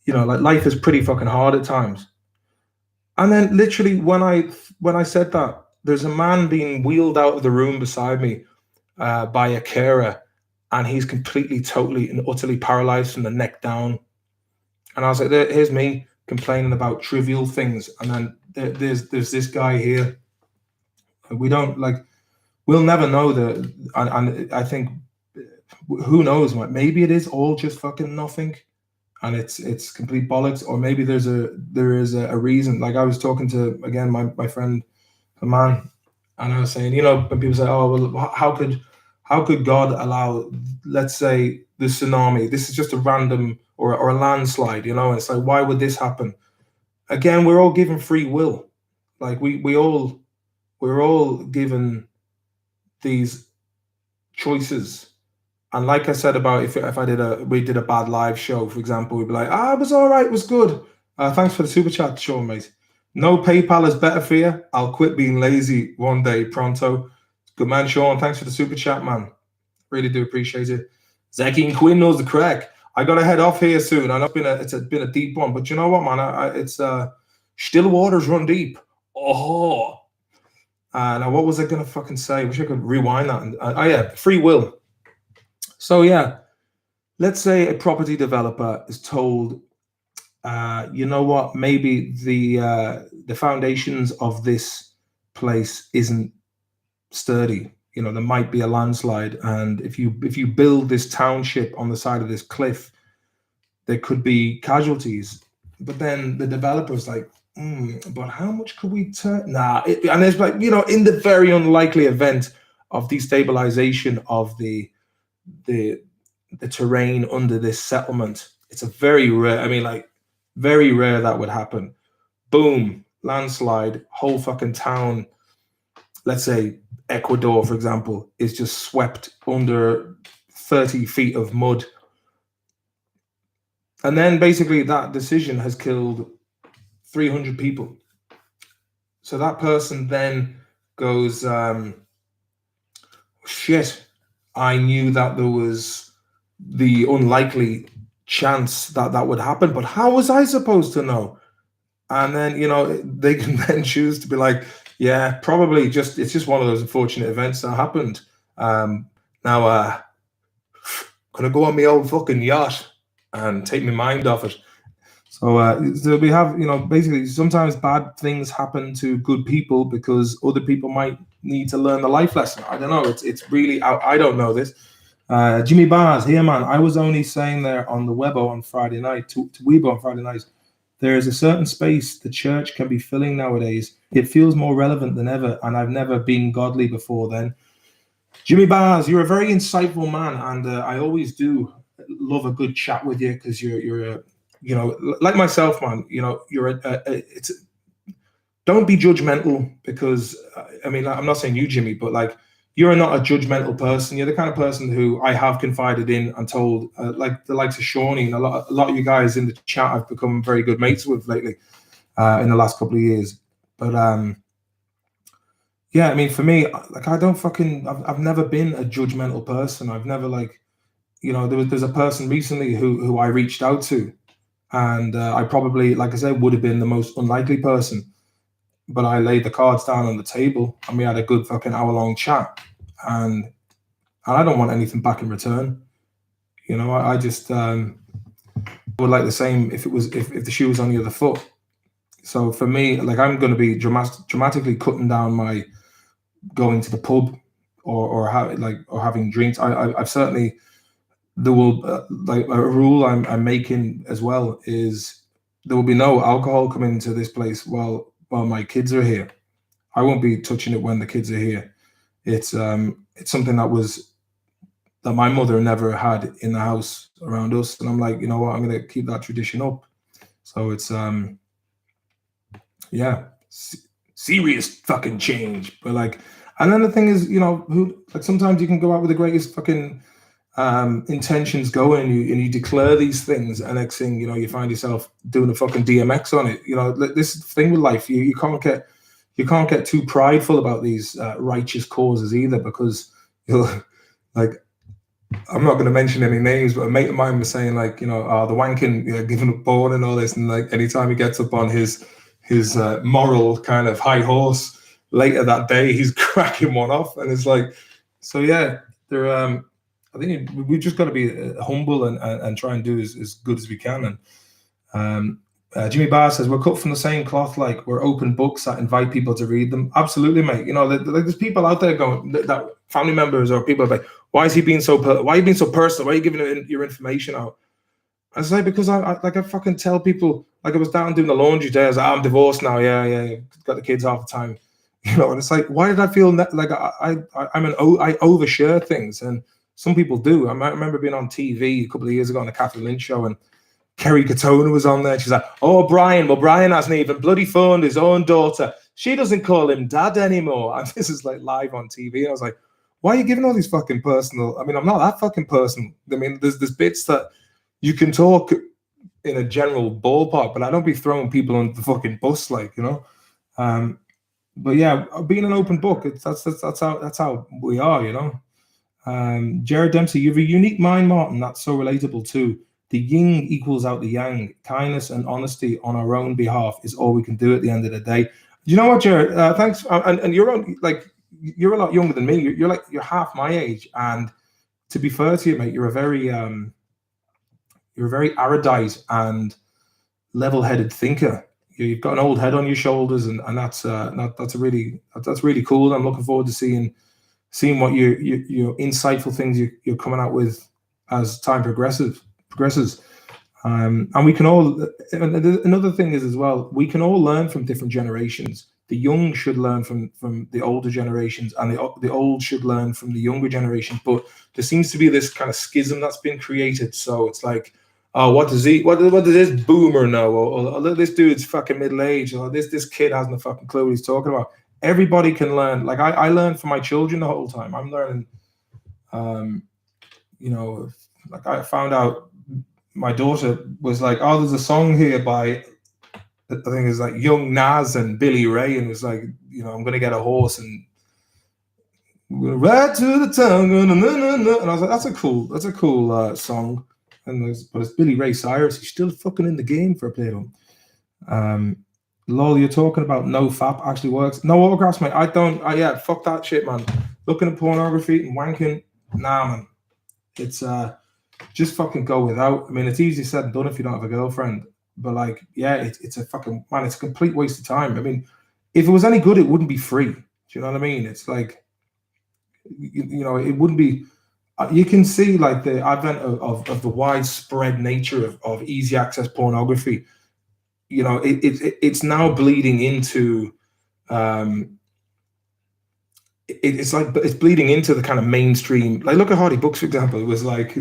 you know, like life is pretty fucking hard at times. And then literally when I said that, there's a man being wheeled out of the room beside me by a carer, and he's completely, totally and utterly paralyzed from the neck down. And I was like, here's me complaining about trivial things, and then there's this guy here. We don't, like, we'll never know that, and I think, who knows, maybe it is all just fucking nothing, and it's complete bollocks, or maybe there is a reason. Like, I was talking to, again, my friend, a man, and I was saying, you know, when people say, oh, well, how could God allow, let's say, the tsunami? This is just a random or a landslide, you know? And it's like, why would this happen? Again, we're all given free will. Like we're all given these choices. And like I said about if we did a bad live show, for example, we'd be like, it was all right, it was good. Thanks for the super chat, Sean, mate. No PayPal is better for you. I'll quit being lazy one day, pronto. Good man, Sean. Thanks for the super chat, man. Really do appreciate it. Zaki and Quinn knows the crack. I got to head off here soon. I know it's been a deep one, but you know what, man? It's still waters run deep. Oh, Now, what was I going to fucking say? I wish I could rewind that. Yeah, free will. So, yeah, let's say a property developer is told, you know what, maybe the foundations of this place isn't sturdy. You know, there might be a landslide, and if you build this township on the side of this cliff, there could be casualties. But then the developer's like, but how much could we turn? And it's like, you know, in the very unlikely event of destabilization of the terrain under this settlement, it's a very rare. I mean, like, very rare that would happen. Boom, landslide, whole fucking town. Let's say Ecuador, for example, is just swept under 30 feet of mud. And then basically that decision has killed 300 people. So that person then goes, shit, I knew that there was the unlikely chance that that would happen, but how was I supposed to know? And then, you know, they can then choose to be like, yeah, probably it's just one of those unfortunate events that happened. Now, gonna go on my old fucking yacht and take my mind off it. So we have, you know, basically sometimes bad things happen to good people because other people might need to learn the life lesson. I don't know. It's really, I don't know this. Jimmy Bars, here, man. I was only saying there on the Webo on Friday night, to Weibo on Friday night, there is a certain space the church can be filling nowadays. It feels more relevant than ever, and I've never been godly before then. Jimmy Bars, you're a very insightful man, and I always do love a good chat with you because you're a, you know, like myself, man. You know, you're don't be judgmental because I mean, I'm not saying you, Jimmy, but like, you're not a judgmental person. You're the kind of person who I have confided in and told, like the likes of Shawnee and a lot of you guys in the chat I've become very good mates with lately in the last couple of years. But yeah, I mean, for me, like, I don't fucking, I've never been a judgmental person. I've never, like, you know, there's a person recently who I reached out to, and I probably, like I said, would have been the most unlikely person. But I laid the cards down on the table and we had a good fucking hour-long chat. And I don't want anything back in return. You know, I just would like the same if the shoe was on the other foot. So for me, like, I'm going to be dramatically cutting down my going to the pub or having drinks. I've certainly, there will like a rule I'm making as well is there will be no alcohol coming into this place while my kids are here. I won't be touching it when the kids are here. It's something that my mother never had in the house around us, and I'm like, you know what, I'm gonna keep that tradition up. So it's serious fucking change. But like, and then the thing is, you know, like sometimes you can go out with the greatest fucking intentions going, and you declare these things, and next thing you know, you find yourself doing a fucking DMX on it. You know, this thing with life, you can't get too prideful about these righteous causes either, because you'll, like, I'm not going to mention any names, but a mate of mine was saying, like, you know, the wanking, you know, giving up born and all this, and like anytime he gets up on his moral kind of high horse later that day, he's cracking one off, and it's like, so yeah, they're I think we've just got to be humble and try and do as good as we can. And Jimmy Barr says, we're cut from the same cloth, like we're open books that invite people to read them. Absolutely, mate. You know, there's people out there going, that family members or people are like, why are you being so personal? Why are you giving your information out? I say, because I fucking tell people, like, I was down doing the laundry today. I was like, I'm divorced now. Yeah. Got the kids half the time. You know, and it's like, why did I feel like I overshare things? And some people do. I remember being on TV a couple of years ago on the Catherine Lynch show, and Kerry Katona was on there. She's like, oh, Brian. Well, Brian hasn't even bloody phoned his own daughter. She doesn't call him dad anymore. And this is like live on TV. And I was like, why are you giving all these fucking personal? I mean, I'm not that fucking personal. I mean, there's bits that you can talk in a general ballpark, but I don't be throwing people on the fucking bus, like, you know. But yeah, being an open book, that's how we are, you know. Jared Dempsey, you have a unique mind, Martin. That's so relatable too. The yin equals out the yang. Kindness and honesty on our own behalf is all we can do at the end of the day. You know what, Jared? Thanks. And you're you're a lot younger than me. You're half my age. And to be fair to you, mate, you're a very erudite and level-headed thinker. You've got an old head on your shoulders, and that's really cool. I'm looking forward to seeing what your insightful things you're coming out with as time progresses. And we can all. Another thing is as well, we can all learn from different generations. The young should learn from the older generations, and the old should learn from the younger generation. But there seems to be this kind of schism that's been created. So it's like, oh, what does this boomer know? Or this dude's fucking middle aged, or this kid hasn't a fucking clue what he's talking about. Everybody can learn. Like I learn from my children the whole time. I'm learning. Like I found out my daughter was like, oh, there's a song here by, I think it's like Young Nas and Billy Ray, and it was like, I'm gonna get a horse and we're gonna ride to the town, and I was like, that's a cool song. But it's Billy Ray Cyrus. He's still fucking in the game for a Plato. Lol, you're talking about no fap actually works. No autographs, mate. Fuck that shit, man. Looking at pornography and wanking, nah, man. It's just fucking go without. I mean, it's easy said and done if you don't have a girlfriend. But like, yeah, it's a fucking, man, it's a complete waste of time. I mean, if it was any good, it wouldn't be free. Do you know what I mean? It's like, it wouldn't be. You can see like the advent of the widespread nature of easy access pornography. It's now bleeding into it's bleeding into the kind of mainstream. Like, look at Hardy Books, for example. It was like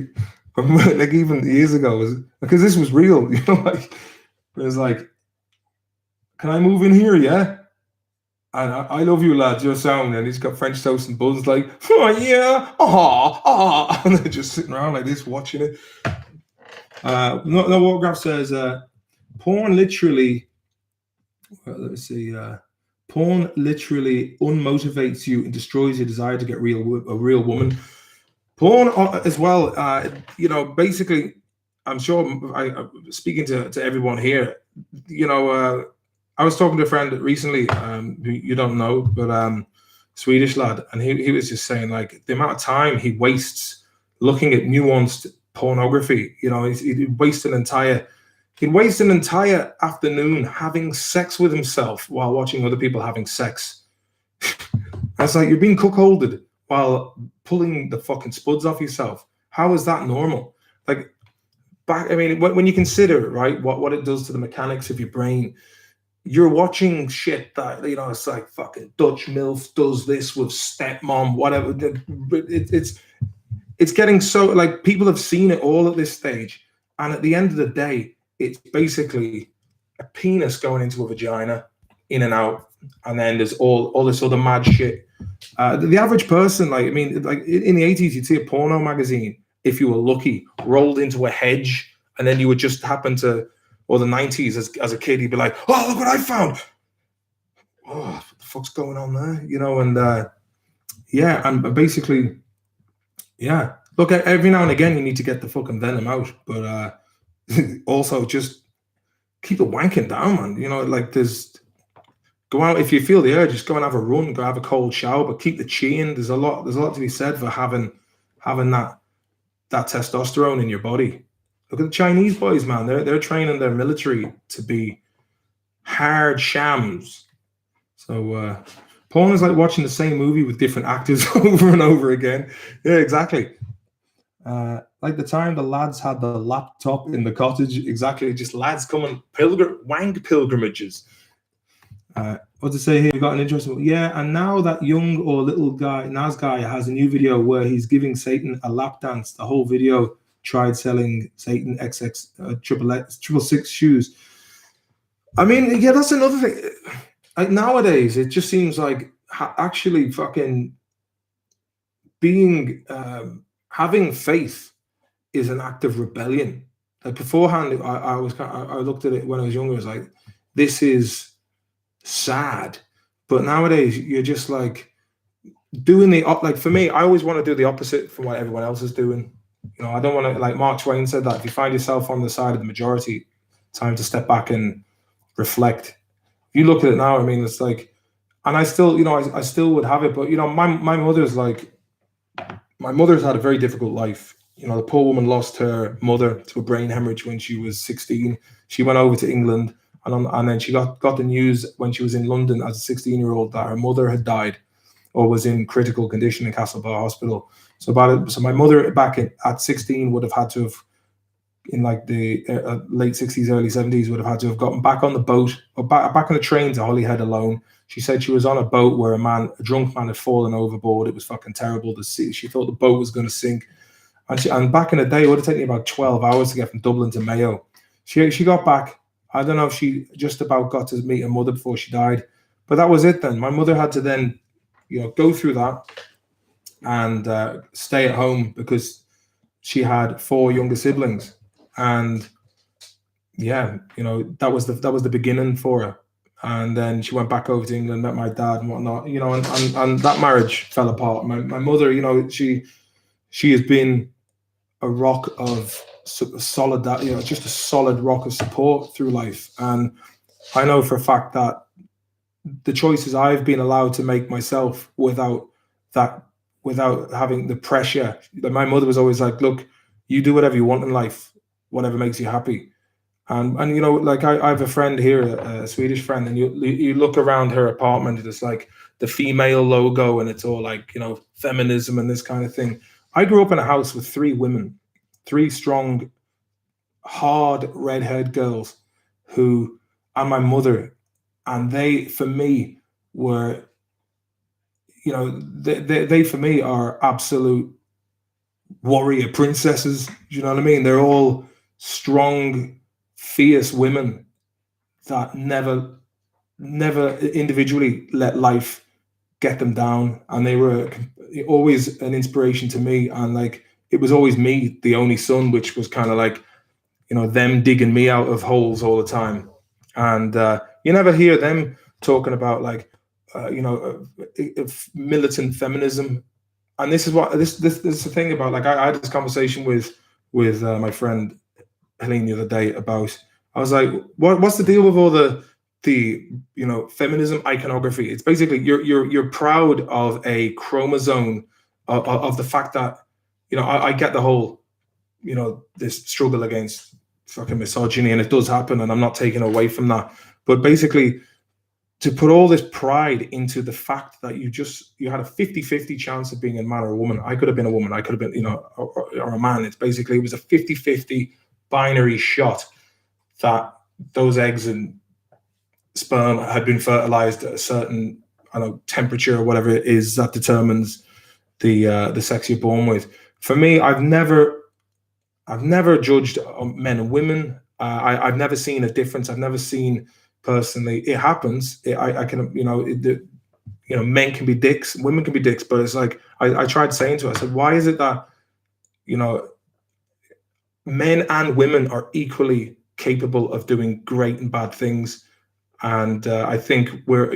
even years ago, because this was real, like it was like, can I move in here? Yeah. And I love you, lads, your sound. And he's got French toast and buns, like, oh, yeah, and they're just sitting around like this, watching it. No autograph says, porn literally, porn literally unmotivates you and destroys your desire to get a real woman. Porn as well, basically, I'm sure, speaking to everyone here, I was talking to a friend recently, who you don't know, but Swedish lad, and he was just saying, like, the amount of time he wastes looking at nuanced pornography. He'd waste an entire afternoon having sex with himself while watching other people having sex. It's like, you're being cuckolded while pulling the fucking spuds off yourself. How is that normal? Like, when you consider, right, what it does to the mechanics of your brain. You're watching shit that, it's like fucking Dutch MILF does this with stepmom, whatever. It's getting so, like, people have seen it all at this stage. And at the end of the day, it's basically a penis going into a vagina, in and out. And then there's all this other mad shit. The average person, like in the 80s, you'd see a porno magazine, if you were lucky, rolled into a hedge. And then you would just happen to, or the 90s as a kid, he'd be like, oh, look what I found. Oh, what the fuck's going on there? And basically, yeah. Look, every now and again, you need to get the fucking venom out. But also just keep the wanking down, man. Go out, if you feel the urge, just go and have a run, go have a cold shower, but keep the chi in. There's a lot to be said for having that testosterone in your body. Look at the Chinese boys, man. They're training their military to be hard shams. So porn is like watching the same movie with different actors over and over again. Yeah, exactly. Like the time the lads had the laptop in the cottage. Exactly. Just lads coming wank pilgrimages. What to say here? We got an interesting. Yeah, and now that young or little guy, Nas guy, has a new video where he's giving Satan a lap dance. The whole video tried selling Satan XX triple six shoes. I mean, yeah, that's another thing. Like, nowadays, it just seems like actually fucking being having faith is an act of rebellion. Like, beforehand, I looked at it when I was younger. I was like, this is sad. But nowadays, you're just like doing for me, I always want to do the opposite from what everyone else is doing. I don't want to, like Mark Twain said, that if you find yourself on the side of the majority, time to step back and reflect. you look at it now, I mean, it's like, and I still, I still would have it, but my mother's like, my mother's had a very difficult life. The poor woman lost her mother to a brain hemorrhage when she was 16. She went over to England, and then she got the news when she was in London as a 16-year-old that her mother had died or was in critical condition in Castlebar Hospital. So my mother at 16 would have had to have, in like the late 60s, early 70s, would have had to have gotten back on the boat or back on the train to Holyhead alone. She said she was on a boat where a drunk man had fallen overboard. It was fucking terrible to see. She thought the boat was going to sink. And back in the day, it would have taken about 12 hours to get from Dublin to Mayo. She got back. I don't know if she just about got to meet her mother before she died. But that was it then. My mother had to then, go through that and stay at home because she had 4 younger siblings. And yeah, that was the beginning for her. And then she went back over to England, met my dad and whatnot, and that marriage fell apart. My mother, she has been a rock of solid, just a solid rock of support through life. And I know for a fact that the choices I've been allowed to make myself without having the pressure, that my mother was always like, look, you do whatever you want in life, whatever makes you happy. And like I have a friend here, a Swedish friend, and you look around her apartment, and it's like the female logo, and it's all like, feminism and this kind of thing. I grew up in a house with 3 women, 3 strong, hard, red-haired girls and my mother. And they, for me, were, they for me are absolute warrior princesses. Do you know what I mean? They're all strong, fierce women that never individually let life get them down, and they were always an inspiration to me. And like, it was always me, the only son, which was kind of like, them digging me out of holes all the time. And you never hear them talking about like militant feminism. And this is what this is the thing about, like, I had this conversation with my friend Helene the other day about, I was like, what's the deal with all the feminism iconography? It's basically you're proud of a chromosome of the fact that, I get the whole, this struggle against fucking misogyny, and it does happen, and I'm not taking away from that. But basically, to put all this pride into the fact that you had a 50-50 chance of being a man or a woman. I could have been a woman, I could have been, or a man. It was a 50-50 binary shot that those eggs and sperm had been fertilized at a certain, temperature or whatever it is that determines the sex you're born with. For me, I've never judged men and women. I've never seen a difference. I've never seen personally. It happens. I can, men can be dicks, women can be dicks, but it's like, I tried saying to her, I said, why is it that, men and women are equally capable of doing great and bad things? And I think we're,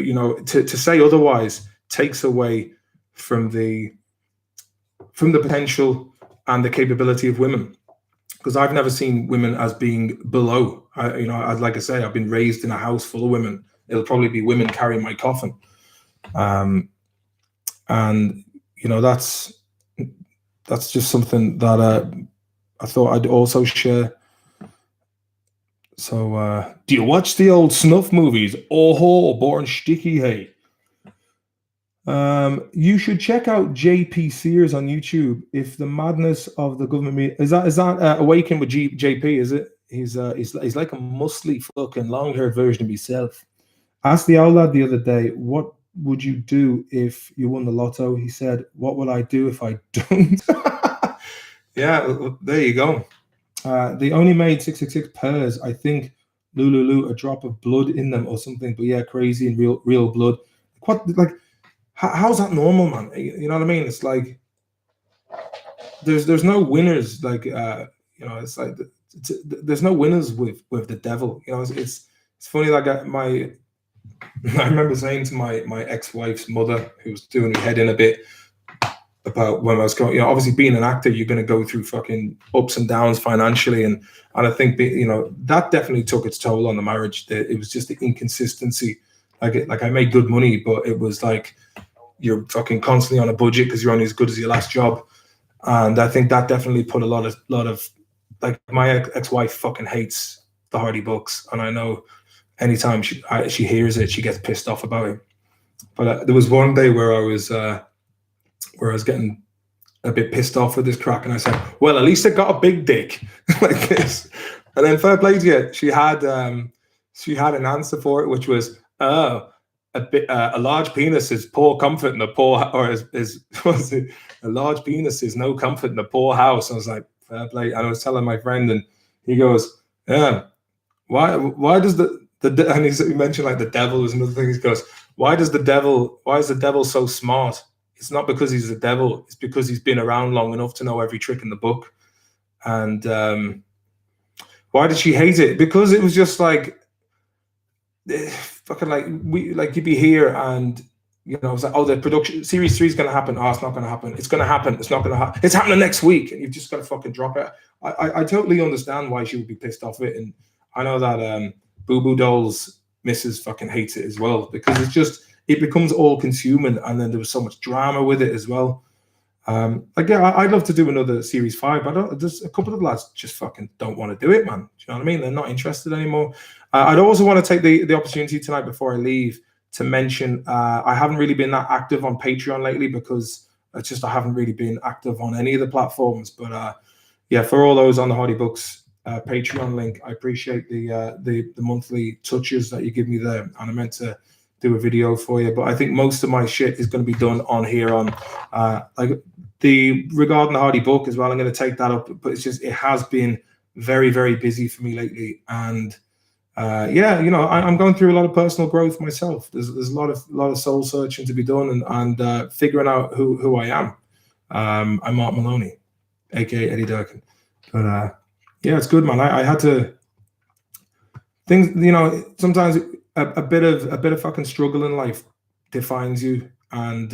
to say otherwise takes away from the potential and the capability of women. Because I've never seen women as being below. Like I say, I've been raised in a house full of women. It'll probably be women carrying my coffin. And that's just something that I thought I'd also share. So, do you watch the old snuff movies? Oh, born sticky, hey. You should check out JP Sears on YouTube. If the madness of the government is that Awaken with JP, is it? He's like a muscly fucking long-haired version of himself. Asked the old lad the other day, what would you do if you won the lotto? He said, what would I do if I don't? Yeah, there you go. They only made 666 pairs. I think Lulu, a drop of blood in them or something. But yeah, crazy and real blood. What, like, how's that normal, man? You know what I mean? It's like there's no winners. Like it's like there's no winners with the devil. It's funny. Like I remember saying to my ex-wife's mother, who was doing her head in a bit about when I was going. Obviously being an actor, you're going to go through fucking ups and downs financially, and I think that definitely took its toll on the marriage. It was just the inconsistency like I made good money, but it was like you're fucking constantly on a budget because you're only as good as your last job. And I think that definitely put a lot of like my ex-wife fucking hates the Hardy books, and I know anytime she hears it, she gets pissed off about it. But there was one day where I was getting a bit pissed off with this crack, and I said, "Well, at least it got a big dick like this." And then fair play to you, she had an answer for it, which was, "Oh, a large penis is poor comfort in a poor, or is was it, a large penis is no comfort in a poor house." I was like, fair play. And I was telling my friend, and he goes, "Yeah, why does the and he mentioned like the devil was another thing." He goes, why is the devil so smart? It's not because he's the devil. It's because he's been around long enough to know every trick in the book." And why did she hate it? Because it was just like fucking like you'd be here and it was like, oh, the production series 3 is going to happen. Oh, it's not going to happen. It's going to happen. It's not going to happen. It's happening next week, and you've just got to fucking drop it. I totally understand why she would be pissed off of it, and I know that Boo Boo Dolls missus fucking hates it as well, because it becomes all consuming, and then there was so much drama with it as well. I'd love to do another series 5, but there's a couple of lads just fucking don't want to do it, man. Do you know what I mean? They're not interested anymore. I'd also want to take the opportunity tonight before I leave to mention I haven't really been that active on Patreon lately, because I haven't really been active on any of the platforms. But yeah, for all those on the Hardy Books Patreon link, I appreciate the monthly touches that you give me there, and I meant to do a video for you, but I think most of my shit is going to be done on here on regarding the Hardy book as well. I'm going to take that up, but it has been very, very busy for me lately, and I'm going through a lot of personal growth myself. There's a lot of soul searching to be done, and figuring out who I am. I'm Mark Maloney, aka Eddie Durkin. But yeah, it's good, man. I had to things, sometimes a bit of fucking struggle in life defines you, and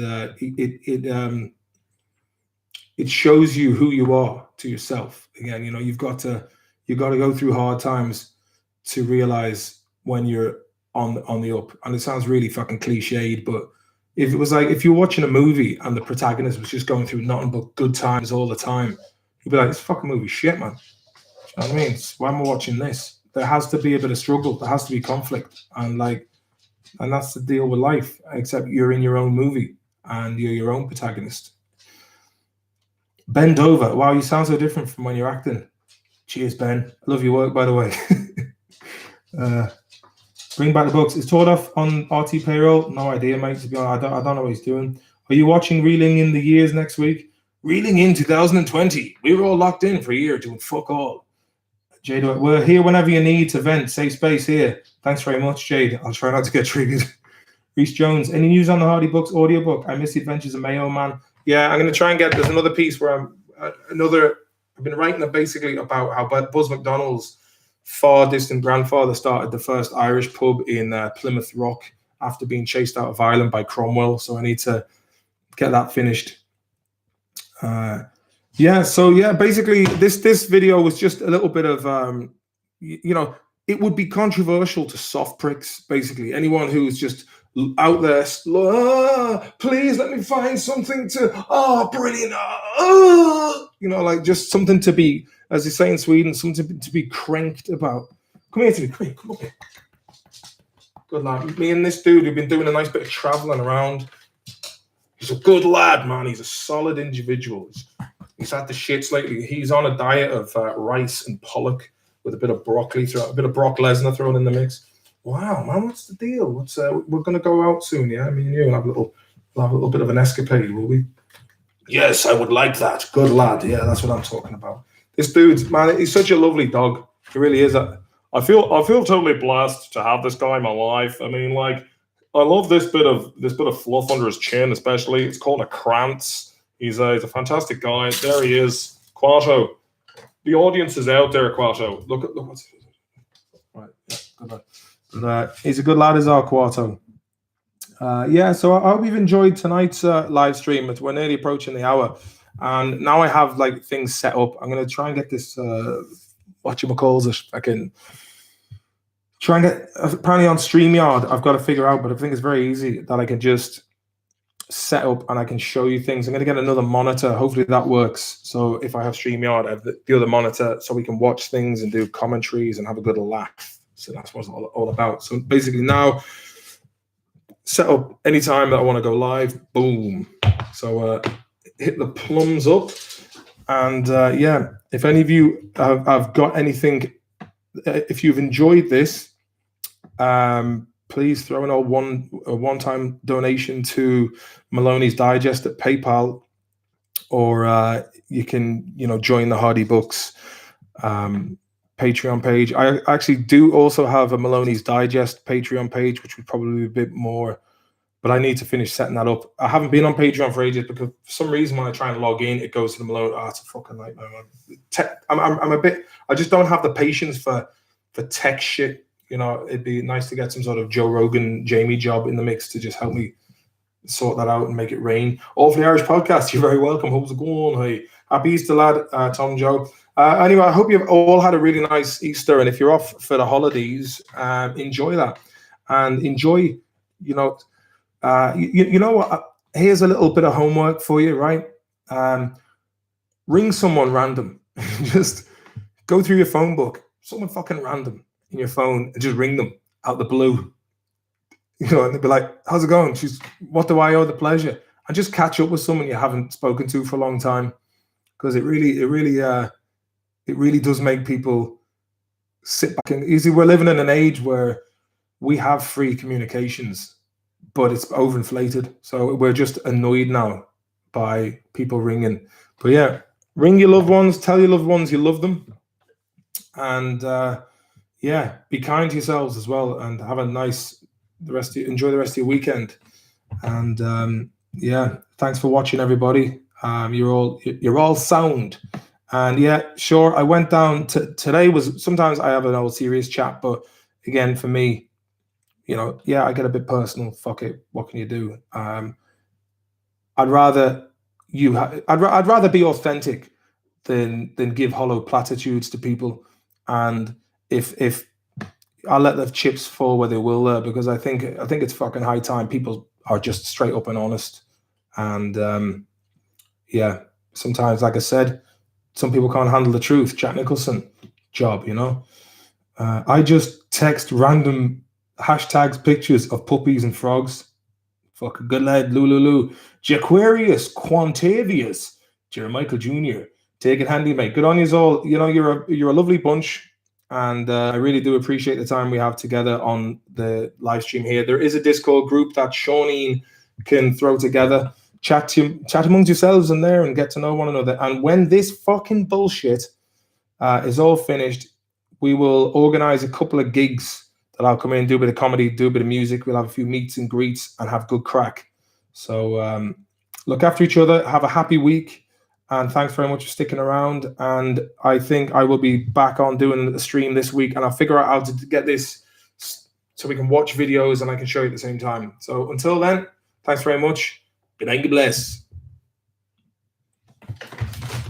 it shows you who you are to yourself. Again, you've got to go through hard times to realize when you're on the up. And it sounds really fucking cliched, but if you're watching a movie and the protagonist was just going through nothing but good times all the time, you'd be like, this fucking movie shit, man. You know what I mean? Why am I watching this? There has to be a bit of struggle. There has to be conflict, and that's the deal with life. Except you're in your own movie and you're your own protagonist. Ben Dover, wow, you sound so different from when you're acting. Cheers, Ben. I love your work, by the way. Bring back the books. Is Tordoff on RT payroll? No idea, mate. To be honest, I don't know what he's doing. Are you watching Reeling in the Years next week? Reeling in 2020. We were all locked in for a year doing fuck all. Jade, we're here whenever you need to vent. Safe space here. Thanks very much, Jade. I'll try not to get triggered. Reese Jones, any news on the Hardy Books audiobook? I miss the Adventures of Mayo Man. Yeah, I'm going to try and there's another piece where I've been writing basically about how Buzz McDonnell's far distant grandfather started the first Irish pub in Plymouth Rock after being chased out of Ireland by Cromwell. So I need to get that finished. Basically this video was just a little bit of it would be controversial to soft pricks, basically anyone who's just out there, please let me find something to brilliant, just something to be, as they say in Sweden, something to be cranked about. Come here to me, come up here. Good lad. Me and this dude who've been doing a nice bit of traveling around. He's a good lad, man. He's a solid individual. He's had the shits lately. He's on a diet of rice and pollock with a bit of broccoli, a bit of Brock Lesnar thrown in the mix. Wow, man, what's the deal? We're going to go out soon, yeah? I mean, you and have a little bit of an escapade, will we? Yes, I would like that. Good lad. Yeah, that's what I'm talking about. This dude, man, he's such a lovely dog. He really is. I feel totally blessed to have this guy in my life. I mean, I love this bit of fluff under his chin, especially. It's called a krantz. He's a fantastic guy. There he is, Quato. The audience is out there, Quato. Look what's right. Yeah, good lad. But, he's a good lad as our Quato. So I hope you've enjoyed tonight's live stream. We're nearly approaching the hour, and now I have things set up. I'm going to try and get this whatchamacalls. I can try and get, apparently on StreamYard, I've got to figure out, but I think it's very easy that I can just set up and I can show you things. I'm going to get another monitor. Hopefully that works. So if I have StreamYard, I have the other monitor so we can watch things and do commentaries and have a good laugh. So that's what it's all about. So basically now, set up anytime that I want to go live, boom. So hit the plums up. And yeah, if any of you have got anything, if you've enjoyed this, please throw in a one-time donation to Maloney's Digest at PayPal, or you can, join the Hardy Books Patreon page. I actually do also have a Maloney's Digest Patreon page, which would probably be a bit more, but I need to finish setting that up. I haven't been on Patreon for ages because for some reason when I try and log in, it goes to the Malone. Oh, it's a fucking nightmare, man. I'm a bit. I just don't have the patience for tech shit. It'd be nice to get some sort of Joe Rogan, Jamie job in the mix to just help me sort that out and make it rain. All for the Irish Podcast, you're very welcome. How's it going? Hey, happy Easter, lad. Tom Joe. Anyway, I hope you've all had a really nice Easter, and if you're off for the holidays, enjoy that and enjoy. You know what? Here's a little bit of homework for you, right? Ring someone random. Just go through your phone book, someone fucking random in your phone, and just ring them out the blue. And they'd be like, "How's it going?" "What do I owe the pleasure?" And just catch up with someone you haven't spoken to for a long time, because it really does make people sit back. And easy. We're living in an age where we have free communications, but it's overinflated. So we're just annoyed now by people ringing. But yeah, ring your loved ones, tell your loved ones you love them, and yeah, be kind to yourselves as well, and have a nice enjoy the rest of your weekend. And yeah, thanks for watching, everybody. You're all sound. And yeah, sure, I went down to today. Sometimes I have an old serious chat, but again, for me, yeah, I get a bit personal. Fuck it, what can you do? I'd rather I'd rather be authentic than give hollow platitudes to people. And if I'll let the chips fall where they will, because I think it's fucking high time people are just straight up and honest. And yeah, sometimes, like I said, some people can't handle the truth. Jack Nicholson job, I just text random hashtags, pictures of puppies and frogs. Fuck, good lad, Lulu. Jaquarius, Quantavius, Jeremichael Jr. Take it handy, mate. Good on you all. You're a lovely bunch. And I really do appreciate the time we have together on the live stream here. There is a Discord group that Shawneen can throw together. Chat amongst yourselves in there and get to know one another. And when this fucking bullshit is all finished, we will organize a couple of gigs that I'll come in, do a bit of comedy, do a bit of music. We'll have a few meets and greets and have good crack. So look after each other. Have a happy week. And thanks very much for sticking around. And I think I will be back on doing the stream this week. And I'll figure out how to get this so we can watch videos and I can show you at the same time. So until then, thanks very much. Good night, God bless.